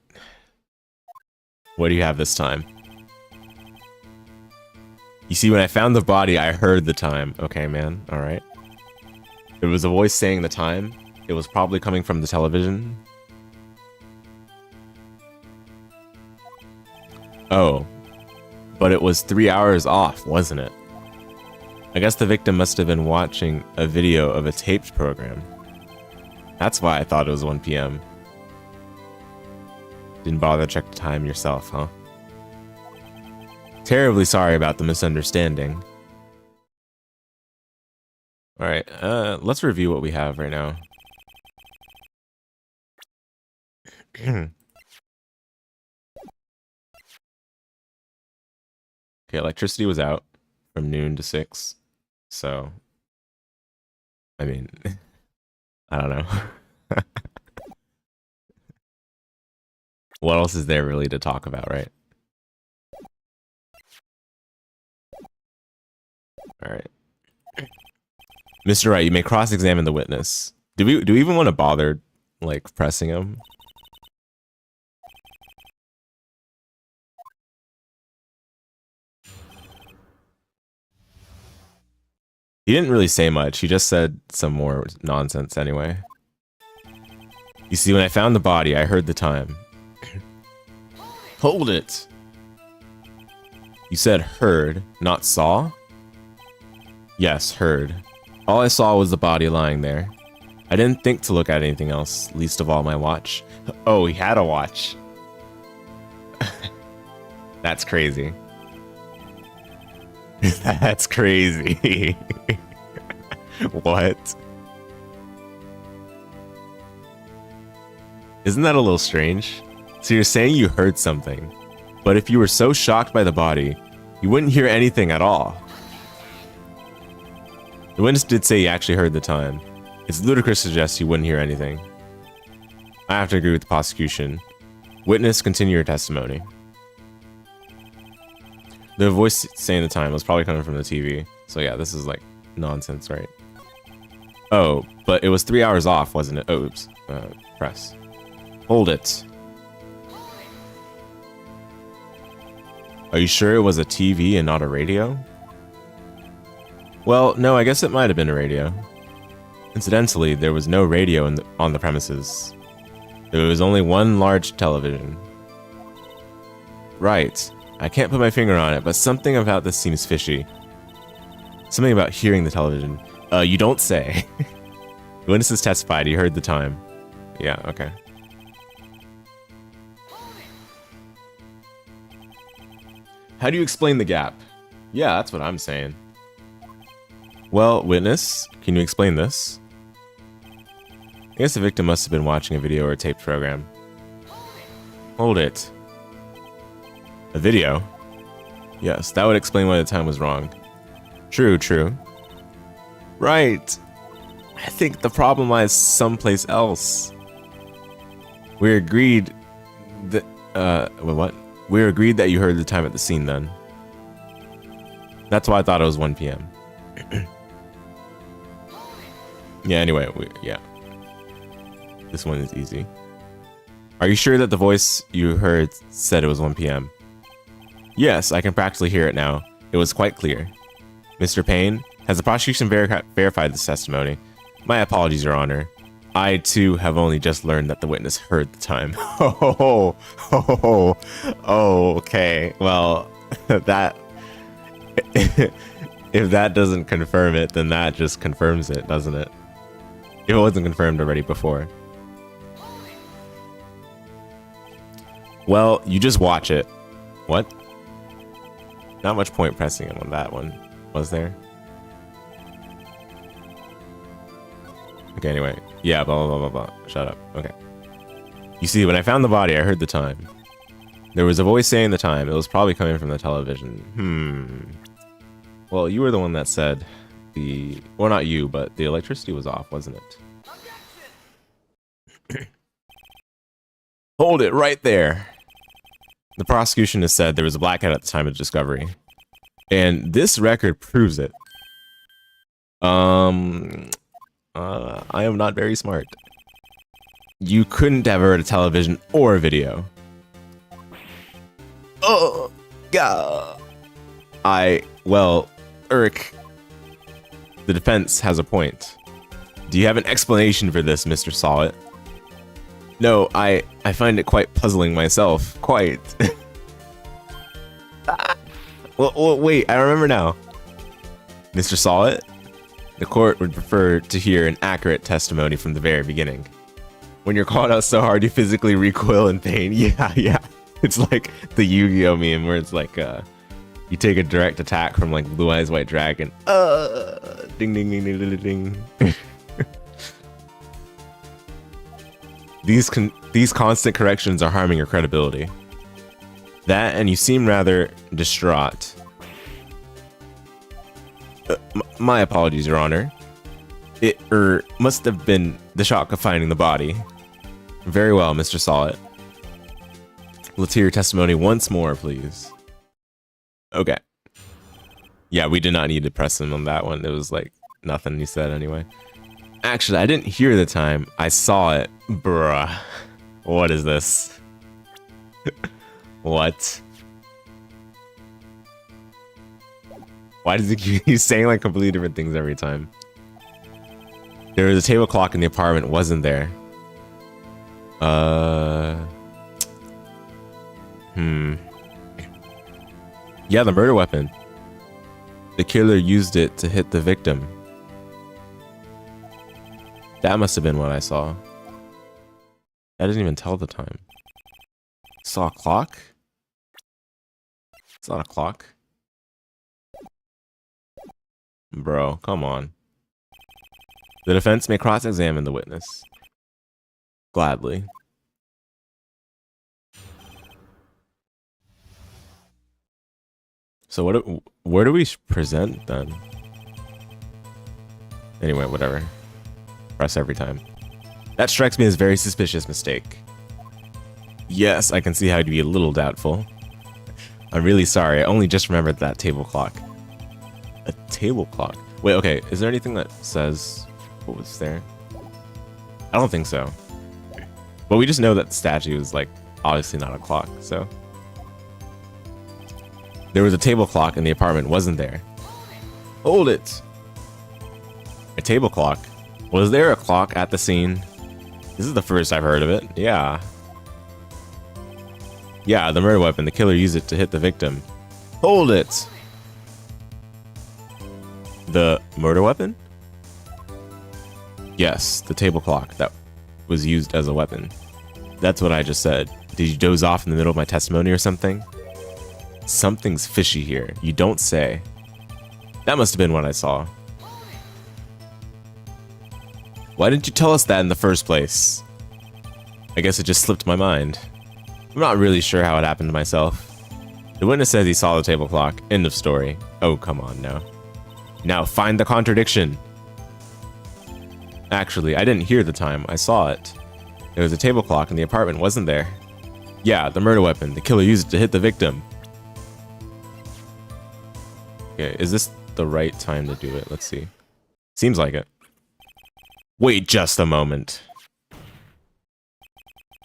A: What do you have this time? You see, when I found the body, I heard the time. Okay, man. Alright. It was a voice saying the time. It was probably coming from the television. Oh. But it was 3 hours off, wasn't it? I guess the victim must have been watching a video of a taped program. That's why I thought it was 1 p.m. Didn't bother to check the time yourself, huh? Terribly sorry about the misunderstanding. Alright, let's review what we have right now. Okay, electricity was out from noon to 6. So, I mean, I don't know. What else is there really to talk about, right? Alright. Mr. Wright, you may cross-examine the witness. Do we even want to bother, like, pressing him? He didn't really say much. He just said some more nonsense anyway. You see, when I found the body, I heard the time. Hold it! You said heard, not saw? Yes, heard. All I saw was the body lying there. I didn't think to look at anything else, least of all my watch. Oh, he had a watch. That's crazy. That's crazy. What? Isn't that a little strange? So you're saying you heard something, but if you were so shocked by the body, you wouldn't hear anything at all. The witness did say he actually heard the time. It's ludicrous to suggest he wouldn't hear anything. I have to agree with the prosecution. Witness, continue your testimony. The voice saying the time was probably coming from the TV. So yeah, this is like nonsense, right? Oh, but it was 3 hours off, wasn't it? Oh, oops. Press. Hold it. Are you sure it was a TV and not a radio? Well, no, I guess it might have been a radio. Incidentally, there was no radio on the premises. There was only one large television. Right. I can't put my finger on it, but something about this seems fishy. Something about hearing the television. You don't say. The witnesses testified he heard the time. Yeah, okay. How do you explain the gap? Yeah, that's what I'm saying. Well, witness, can you explain this? I guess the victim must have been watching a video or a taped program. Hold it. A video? Yes, that would explain why the time was wrong. True, true. Right. I think the problem lies someplace else. We agreed that, what? We agreed that you heard the time at the scene then. That's why I thought it was 1 p.m. Yeah, anyway, yeah. This one is easy. Are you sure that the voice you heard said it was 1 p.m.? Yes, I can practically hear it now. It was quite clear. Mr. Payne, has the prosecution verified this testimony? My apologies, Your Honor. I, too, have only just learned that the witness heard the time. Oh, okay. Well, that... if that doesn't confirm it, then that just confirms it, doesn't it? If it wasn't confirmed already before. Well, you just watch it. What? Not much point pressing him on that one, was there? Okay, anyway. Yeah, blah, blah, blah, blah, blah. Shut up. Okay. You see, when I found the body, I heard the time. There was a voice saying the time. It was probably coming from the television. Well, you were the one that said the... Well, not you, but the electricity was off, wasn't it? Hold it right there. The prosecution has said there was a blackout at the time of discovery. And this record proves it. I am not very smart. You couldn't have heard a television or a video. Oh, God. Well, Urk, the defense has a point. Do you have an explanation for this, Mr. Scarlett? No, I find it quite puzzling myself. Quite. Well, wait, I remember now. Mr. Scarlett? The court would prefer to hear an accurate testimony from the very beginning. When you're called out so hard, you physically recoil in pain. Yeah. It's like the Yu-Gi-Oh meme where it's like, you take a direct attack from like Blue Eyes White Dragon. Ding, ding, ding, ding, ding, ding. These constant corrections are harming your credibility. That, and you seem rather distraught. My apologies, Your Honor. It must have been the shock of finding the body. Very well, Mr. Scarlett. Let's hear your testimony once more, please. Okay. Yeah, we did not need to press him on that one. It was like nothing he said anyway. Actually, I didn't hear the time. I saw it. Bruh. What is this? What? Why does he keep saying like completely different things every time? There was a table clock in the apartment, wasn't there? Yeah, the murder weapon. The killer used it to hit the victim. That must have been what I saw. That doesn't even tell the time. Saw a clock? It's not a clock. Bro, come on. The defense may cross-examine the witness. Gladly. So where do we present then? Anyway, whatever. Press every time. That strikes me as a very suspicious mistake. Yes, I can see how you'd be a little doubtful. I'm really sorry, I only just remembered that table clock. A table clock? Wait, okay, is there anything that says what was there? I don't think so. But we just know that the statue is, like, obviously not a clock, so. There was a table clock in the apartment, wasn't there? Hold it! A table clock? Was there a clock at the scene? This is the first I've heard of it. Yeah. Yeah, the murder weapon. The killer used it to hit the victim. Hold it! The murder weapon? Yes, the table clock that was used as a weapon. That's what I just said. Did you doze off in the middle of my testimony or something? Something's fishy here. You don't say. That must have been what I saw. Why didn't you tell us that in the first place? I guess it just slipped my mind. I'm not really sure how it happened to myself. The witness says he saw the table clock. End of story. Oh, come on now. Now find the contradiction. Actually, I didn't hear the time. I saw it. There was a table clock in the apartment, wasn't there? Yeah, the murder weapon. The killer used it to hit the victim. Okay, is this the right time to do it? Let's see. Seems like it. Wait just a moment.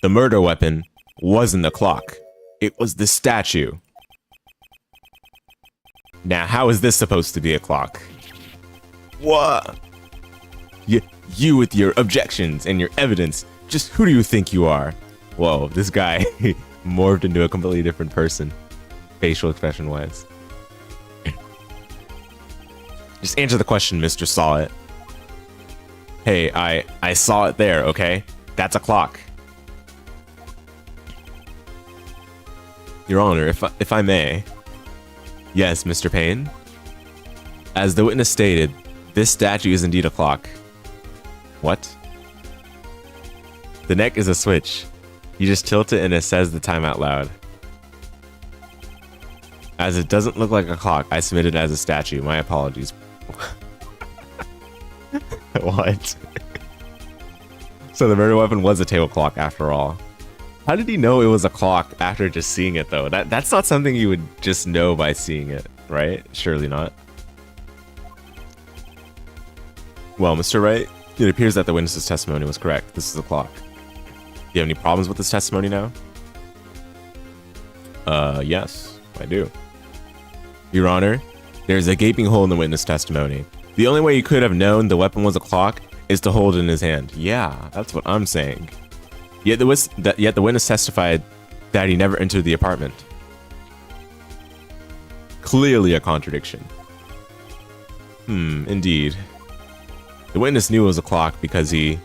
A: The murder weapon wasn't the clock. It was the statue. Now, how is this supposed to be a clock? What? You with your objections and your evidence. Just who do you think you are? Whoa, this guy morphed into a completely different person. Facial expression wise. Just answer the question, Mr. Saw It. Hey, I saw it there, okay? That's a clock. Your Honor, if I may. Yes, Mr. Payne. As the witness stated, this statue is indeed a clock. What? The neck is a switch. You just tilt it and it says the time out loud. As it doesn't look like a clock, I submit it as a statue. My apologies. What? So the murder weapon was a table clock after all. How did he know it was a clock after just seeing it though? That's not something you would just know by seeing it, right? Surely not. Well, Mr. Wright, it appears that the witness's testimony was correct. This is a clock. Do you have any problems with this testimony now? Yes, I do. Your Honor, there's a gaping hole in the witness testimony. The only way he could have known the weapon was a clock is to hold it in his hand. Yeah, that's what I'm saying. Yet the witness testified that he never entered the apartment. Clearly a contradiction. Indeed. The witness knew it was a clock because he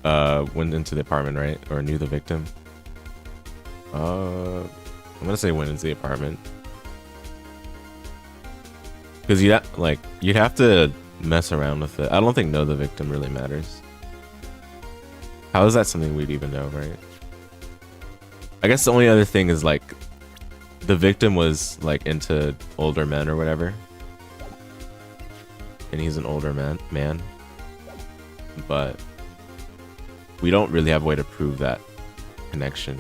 A: went into the apartment, right? Or knew the victim. I'm gonna say went into the apartment. Because you'd have to mess around with it. I don't think know the victim really matters. How is that something we'd even know, right? I guess the only other thing is like the victim was like into older men or whatever. And he's an older man. But we don't really have a way to prove that connection.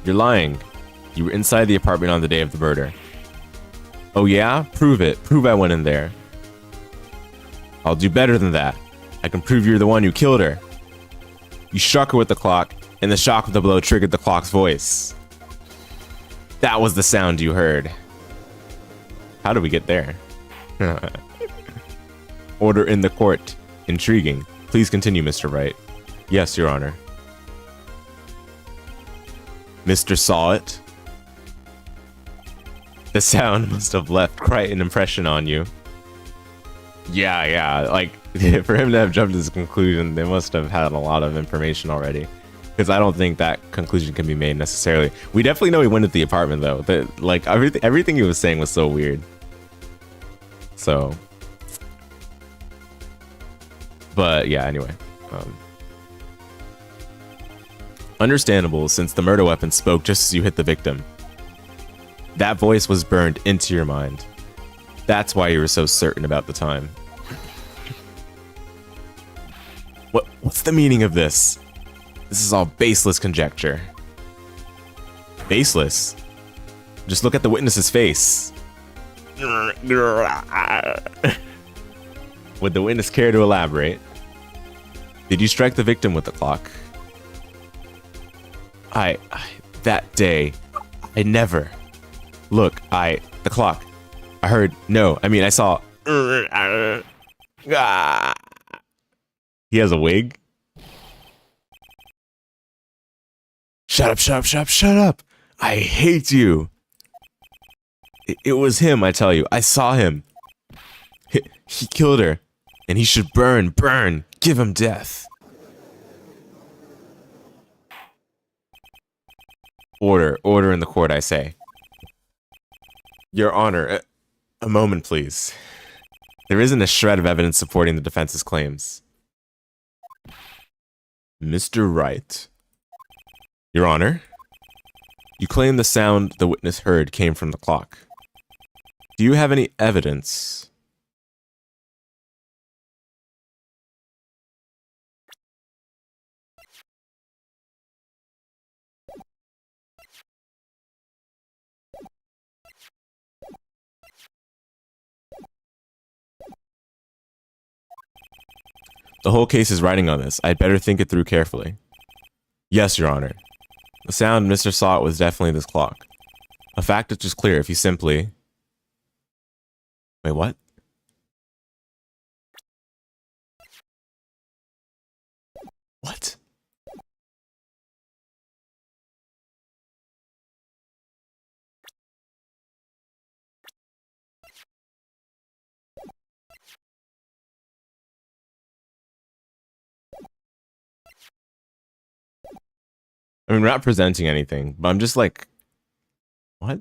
A: You're lying. You were inside the apartment on the day of the murder. Oh yeah? Prove it. Prove I went in there. I'll do better than that. I can prove you're the one who killed her. You struck her with the clock, and the shock of the blow triggered the clock's voice. That was the sound you heard. How did we get there? Order in the court. Intriguing. Please continue, Mr. Wright. Yes, Your Honor. Mr. Saw It. The sound must have left quite an impression on you. Yeah, like, for him to have jumped to this conclusion, they must have had a lot of information already. Because I don't think that conclusion can be made necessarily. We definitely know he went into the apartment, though. But, like, everything he was saying was so weird. So. But, yeah, anyway. Understandable, since the murder weapon spoke just as you hit the victim. That voice was burned into your mind. That's why you were so certain about the time. What's the meaning of this? This is all baseless conjecture. Baseless? Just look at the witness's face. Would the witness care to elaborate? Did you strike the victim with the clock? That day, I never. Look, the clock. I heard, no, I mean, I saw. He has a wig? Shut up, shut up, shut up, shut up. I hate you. It was him, I tell you. I saw him. He killed her. And he should burn, burn. Give him death. Order in the court, I say. Your Honor, a moment, please. There isn't a shred of evidence supporting the defense's claims. Mr. Wright. Your Honor, you claim the sound the witness heard came from the clock. Do you have any evidence? The whole case is riding on this. I'd better think it through carefully. Yes, Your Honor. The sound Mr. saw was definitely this clock. A fact which is clear if you simply... Wait, what? What? I mean, we're not presenting anything, but I'm just like, what?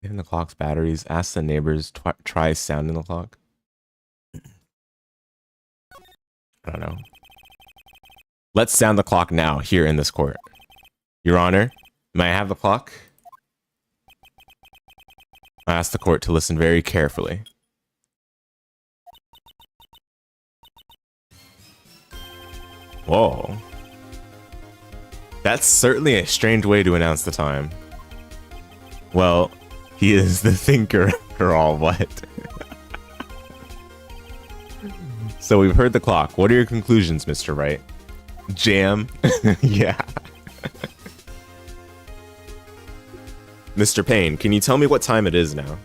A: Given the clock's batteries, ask the neighbors, try sounding the clock. I don't know. Let's sound the clock now, here in this court. Your Honor, may I have the clock? I ask the court to listen very carefully. Whoa. That's certainly a strange way to announce the time. Well, he is the thinker for all what. So we've heard the clock. What are your conclusions, Mr. Wright? Jam? Yeah. Mr. Payne, can you tell me what time it is now?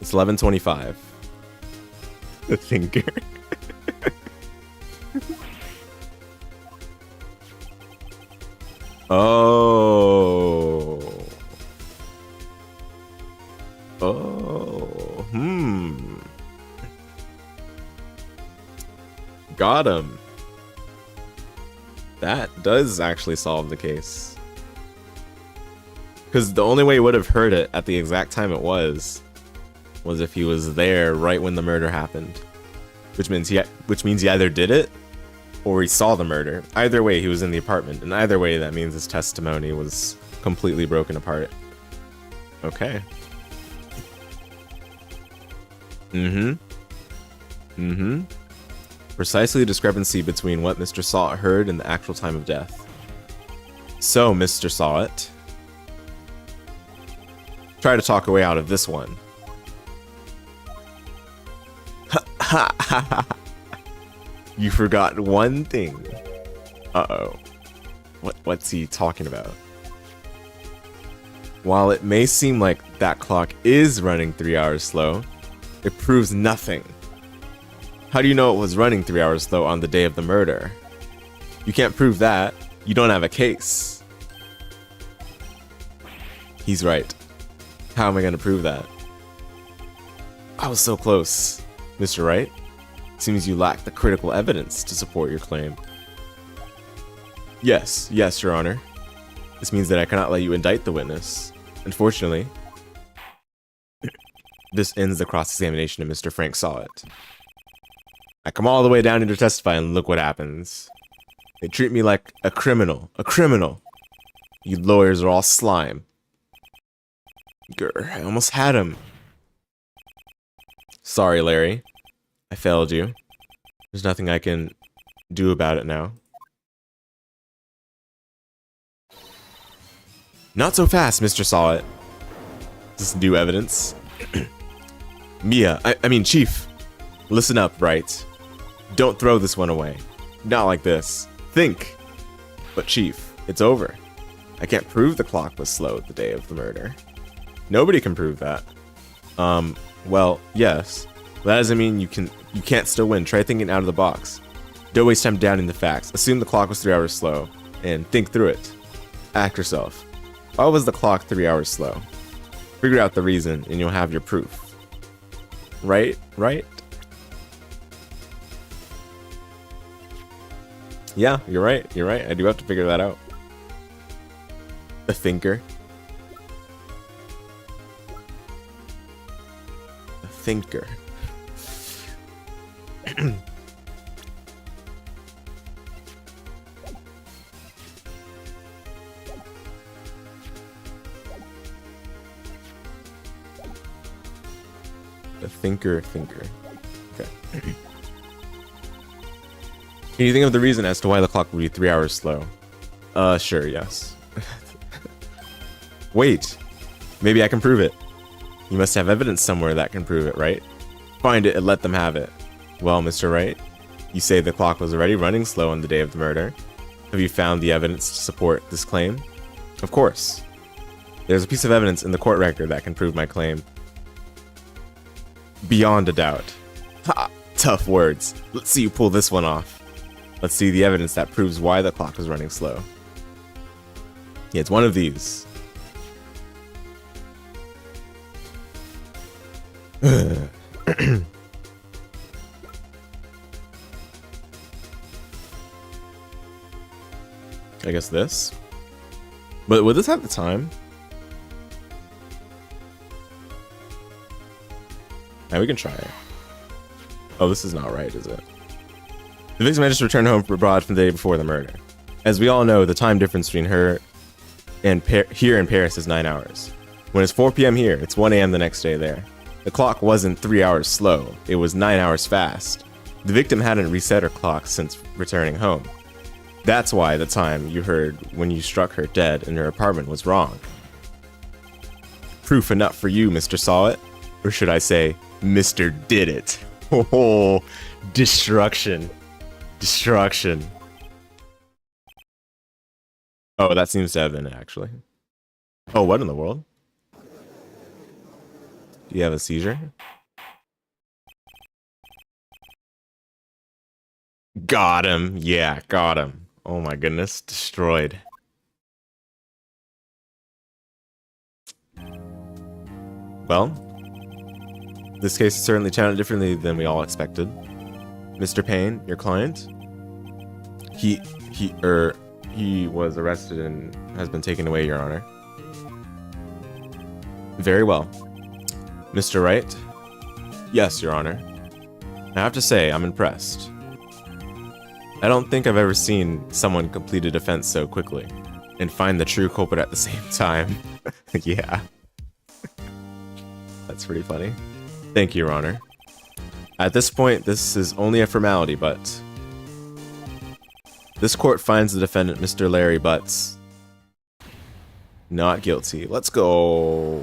A: It's 11:25. The thinker. Oh. Oh. Got him. That does actually solve the case. Because the only way he would have heard it at the exact time it was if he was there right when the murder happened. Which means he either did it or he saw the murder. Either way, he was in the apartment. And either way, that means his testimony was completely broken apart. Okay. Precisely the discrepancy between what Mr. Sawit heard and the actual time of death. So, Mr. Sawit, try to talk a way out of this one. You forgot one thing. Uh-oh. What's he talking about? While it may seem like that clock is running 3 hours slow, it proves nothing. How do you know it was running 3 hours slow on the day of the murder? You can't prove that. You don't have a case. He's right. How am I going to prove that? I was so close, Mr. Wright. Seems you lack the critical evidence to support your claim. Yes, Your Honor. This means that I cannot let you indict the witness. Unfortunately, this ends the cross-examination of Mr. Frank Sawit. I come all the way down here to testify, and look what happens. They treat me like a criminal. A criminal. You lawyers are all slime. Grr, I almost had him. Sorry, Larry. I failed you. There's nothing I can do about it now. Not so fast, Mr. Saw It. This is new evidence. Mia, I mean, Chief. Listen up, Wright. Don't throw this one away. Not like this. Think. But Chief, it's over. I can't prove the clock was slow the day of the murder. Nobody can prove that. Well, yes. But that doesn't mean you can't still win. Try thinking out of the box. Don't waste time doubting the facts. Assume the clock was 3 hours slow. And think through it. Ask yourself. Why was the clock 3 hours slow? Figure out the reason and you'll have your proof. Right? Right? Yeah, you're right. You're right. I do have to figure that out. The thinker. The thinker. The thinker. Okay. Can you think of the reason as to why the clock would be 3 hours slow? Sure, yes. Wait, maybe I can prove it. You must have evidence somewhere that can prove it, right? Find it and let them have it. Well, Mr. Wright, you say the clock was already running slow on the day of the murder. Have you found the evidence to support this claim? Of course. There's a piece of evidence in the court record that can prove my claim. Beyond a doubt. Ha! Tough words. Let's see you pull this one off. Let's see the evidence that proves why the clock was running slow. Yeah, it's one of these. I guess this. But would this have the time? Yeah, we can try it. Oh, this is not right, is it? The victim had just returned home from abroad from the day before the murder. As we all know, the time difference between her and here in Paris is 9 hours. When it's 4 p.m. here, it's 1 a.m. the next day there. The clock wasn't 3 hours slow, it was 9 hours fast. The victim hadn't reset her clock since returning home. That's why the time you heard when you struck her dead in her apartment was wrong. Proof enough for you, Mr. Saw It. Or should I say, Mr. Did It. Oh, destruction. Destruction. Oh, that seems to have been it, actually. Oh, what in the world? Do you have a seizure? Got him. Yeah, got him. Oh my goodness. Destroyed. Well, this case is certainly turned out differently than we all expected. Mr. Payne, your client, he was arrested and has been taken away, Your Honor. Very well. Mr. Wright? Yes, Your Honor. I have to say, I'm impressed. I don't think I've ever seen someone complete a defense so quickly and find the true culprit at the same time. Yeah. That's pretty funny. Thank you, Your Honor. At this point, this is only a formality, but this court finds the defendant, Mr. Larry Butts, not guilty. Let's go.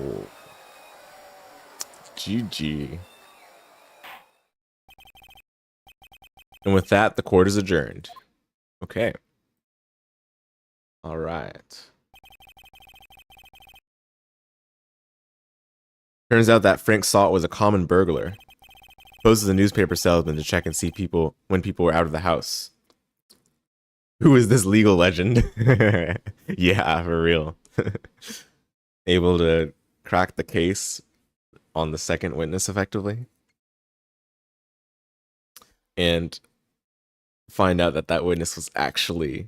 A: GG. And with that, the court is adjourned. Okay. All right. Turns out that Frank Salt was a common burglar. Poses a newspaper salesman to check and see people when people were out of the house. Who is this legal legend? Yeah, for real. Able to crack the case on the second witness effectively. And find out that that witness was actually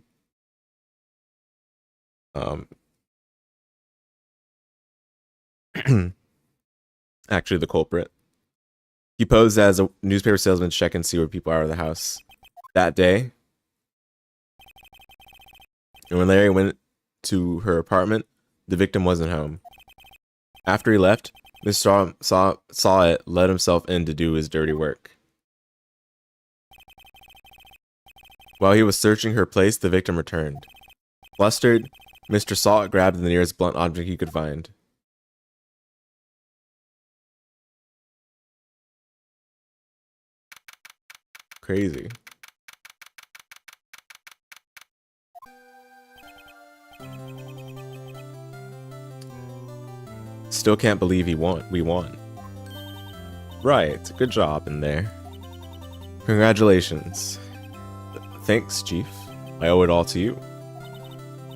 A: actually the culprit. He posed as a newspaper salesman to check and see where people are at the house. That day, and when Larry went to her apartment, the victim wasn't home. After he left, Mr. saw it, let himself in to do his dirty work. While he was searching her place, the victim returned. Flustered, Mr. Salt grabbed the nearest blunt object he could find. Crazy. Still can't believe we won. Right, good job in there. Congratulations. Thanks, Chief. I owe it all to you.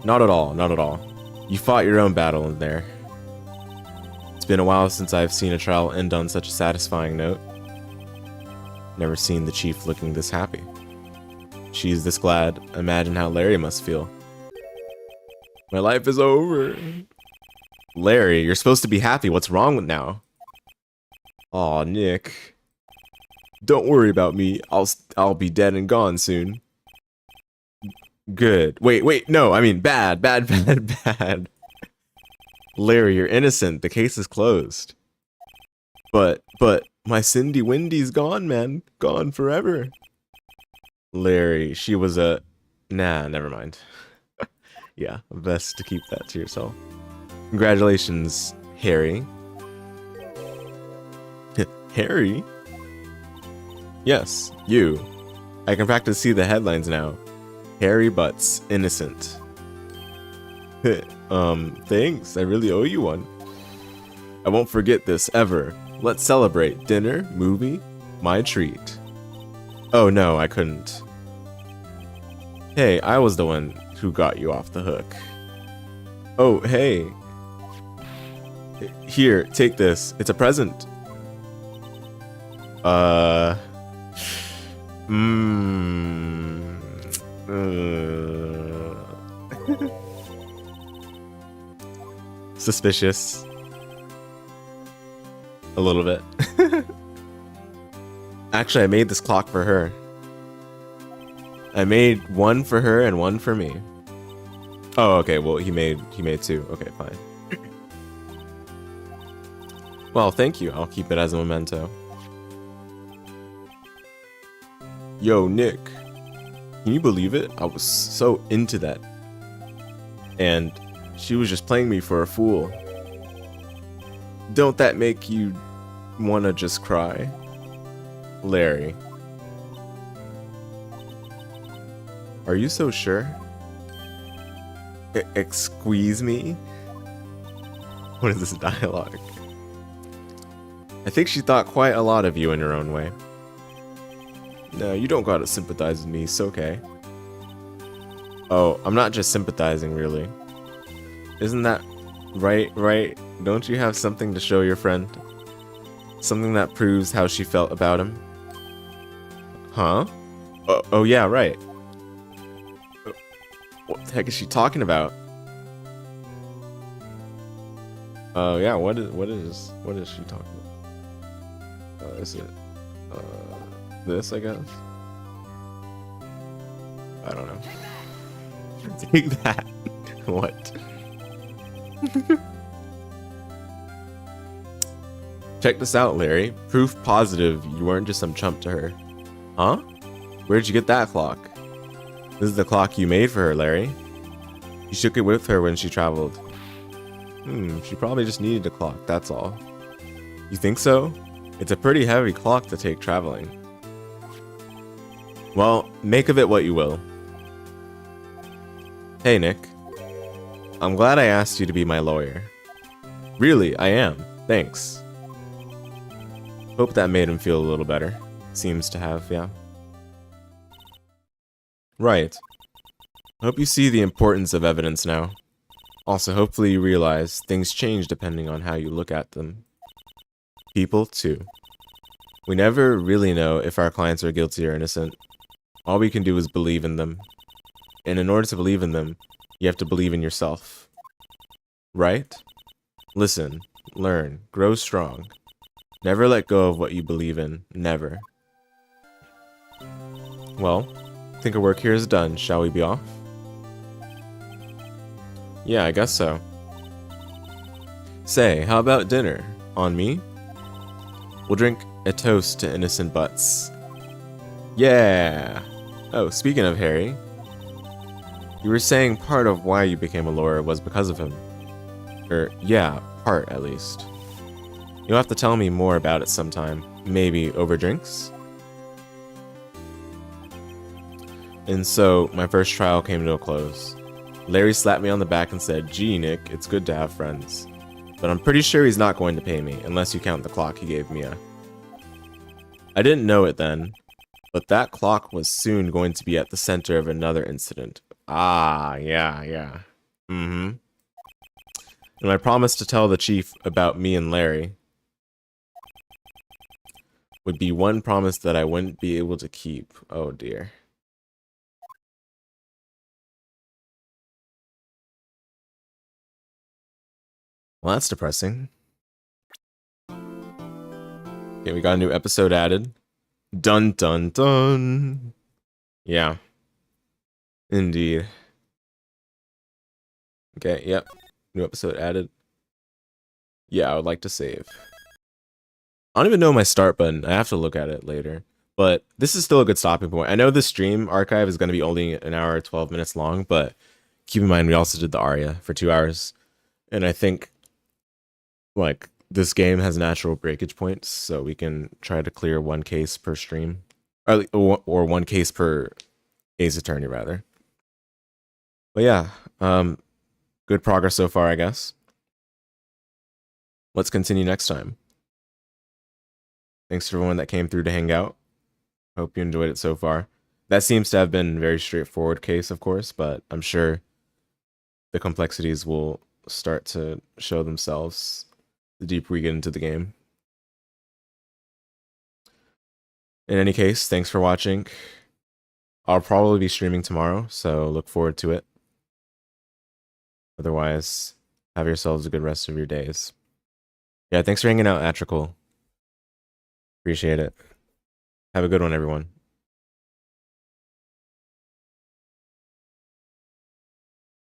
A: Not at all, not at all. You fought your own battle in there. It's been a while since I've seen a trial end on such a satisfying note. Never seen the Chief looking this happy. She's this glad. Imagine how Larry must feel. My life is over. Larry, you're supposed to be happy. What's wrong with now? Aw, Nick. Don't worry about me. I'll be dead and gone soon. Good. Wait, no, I mean bad. Larry, you're innocent. The case is closed. But my Cindy Windy's gone, man. Gone forever. Larry, she was a... Nah, never mind. Yeah, best to keep that to yourself. Congratulations, Harry. Harry? Yes, you. I can practically see the headlines now. Harry Butts, innocent. Thanks. I really owe you one. I won't forget this, ever. Let's celebrate. Dinner, movie, my treat. Oh no, I couldn't. Hey, I was the one who got you off the hook. Oh, hey. Here, take this. It's a present. Suspicious. A little bit. Actually, I made this clock for her. I made one for her and one for me. Oh, okay. Well, he made two. Okay, fine. Well, thank you. I'll keep it as a memento. Yo, Nick. Can you believe it? I was so into that. And she was just playing me for a fool. Don't that make you wanna just cry? Larry. Are you so sure? Excuse me? What is this dialogue? I think she thought quite a lot of you in her own way. No, you don't gotta sympathize with me, it's okay. Oh, I'm not just sympathizing, really. Isn't that right? Don't you have something to show your friend? Something that proves how she felt about him? Huh? Oh yeah, right. What the heck is she talking about? Oh yeah, what is she talking about? Is it this, I guess? I don't know. Take that. What? Check this out, Larry. Proof positive you weren't just some chump to her. Huh? Where'd you get that clock? This is the clock you made for her, Larry. You shook it with her when she traveled. She probably just needed a clock, that's all. You think so? It's a pretty heavy clock to take traveling. Well, make of it what you will. Hey, Nick. I'm glad I asked you to be my lawyer. Really, I am. Thanks. Hope that made him feel a little better. Seems to have, yeah. Right. Hope you see the importance of evidence now. Also, hopefully you realize things change depending on how you look at them. People, too. We never really know if our clients are guilty or innocent. All we can do is believe in them. And in order to believe in them, you have to believe in yourself. Right? Listen, learn, grow strong. Never let go of what you believe in. Never. Well, I think our work here is done. Shall we be off? Yeah, I guess so. Say, how about dinner? On me? We'll drink a toast to innocent butts. Yeah! Oh, speaking of Harry, you were saying part of why you became a lawyer was because of him. Yeah, part at least. You'll have to tell me more about it sometime. Maybe over drinks? And so, my first trial came to a close. Larry slapped me on the back and said, "Gee, Nick, it's good to have friends. But I'm pretty sure he's not going to pay me, unless you count the clock he gave Mia." I didn't know it then, but that clock was soon going to be at the center of another incident. Ah, yeah. And I promised to tell the chief about me and Larry would be one promise that I wouldn't be able to keep. Oh dear. Well, that's depressing. Okay, we got a new episode added. Dun dun dun. Yeah. Indeed. Okay, yep. New episode added. Yeah, I would like to save. I don't even know my start button. I have to look at it later. But this is still a good stopping point. I know the stream archive is going to be only an hour, 12 minutes long, but keep in mind we also did the Aria for 2 hours. And I think, like, this game has natural breakage points, so we can try to clear one case per stream. Or one case per Ace Attorney, rather. But yeah, good progress so far, I guess. Let's continue next time. Thanks to everyone that came through to hang out. Hope you enjoyed it so far. That seems to have been a very straightforward case, of course, but I'm sure the complexities will start to show themselves the deeper we get into the game. In any case, thanks for watching. I'll probably be streaming tomorrow, so look forward to it. Otherwise, have yourselves a good rest of your days. Yeah, thanks for hanging out, Atrical. Appreciate it. Have a good one, everyone.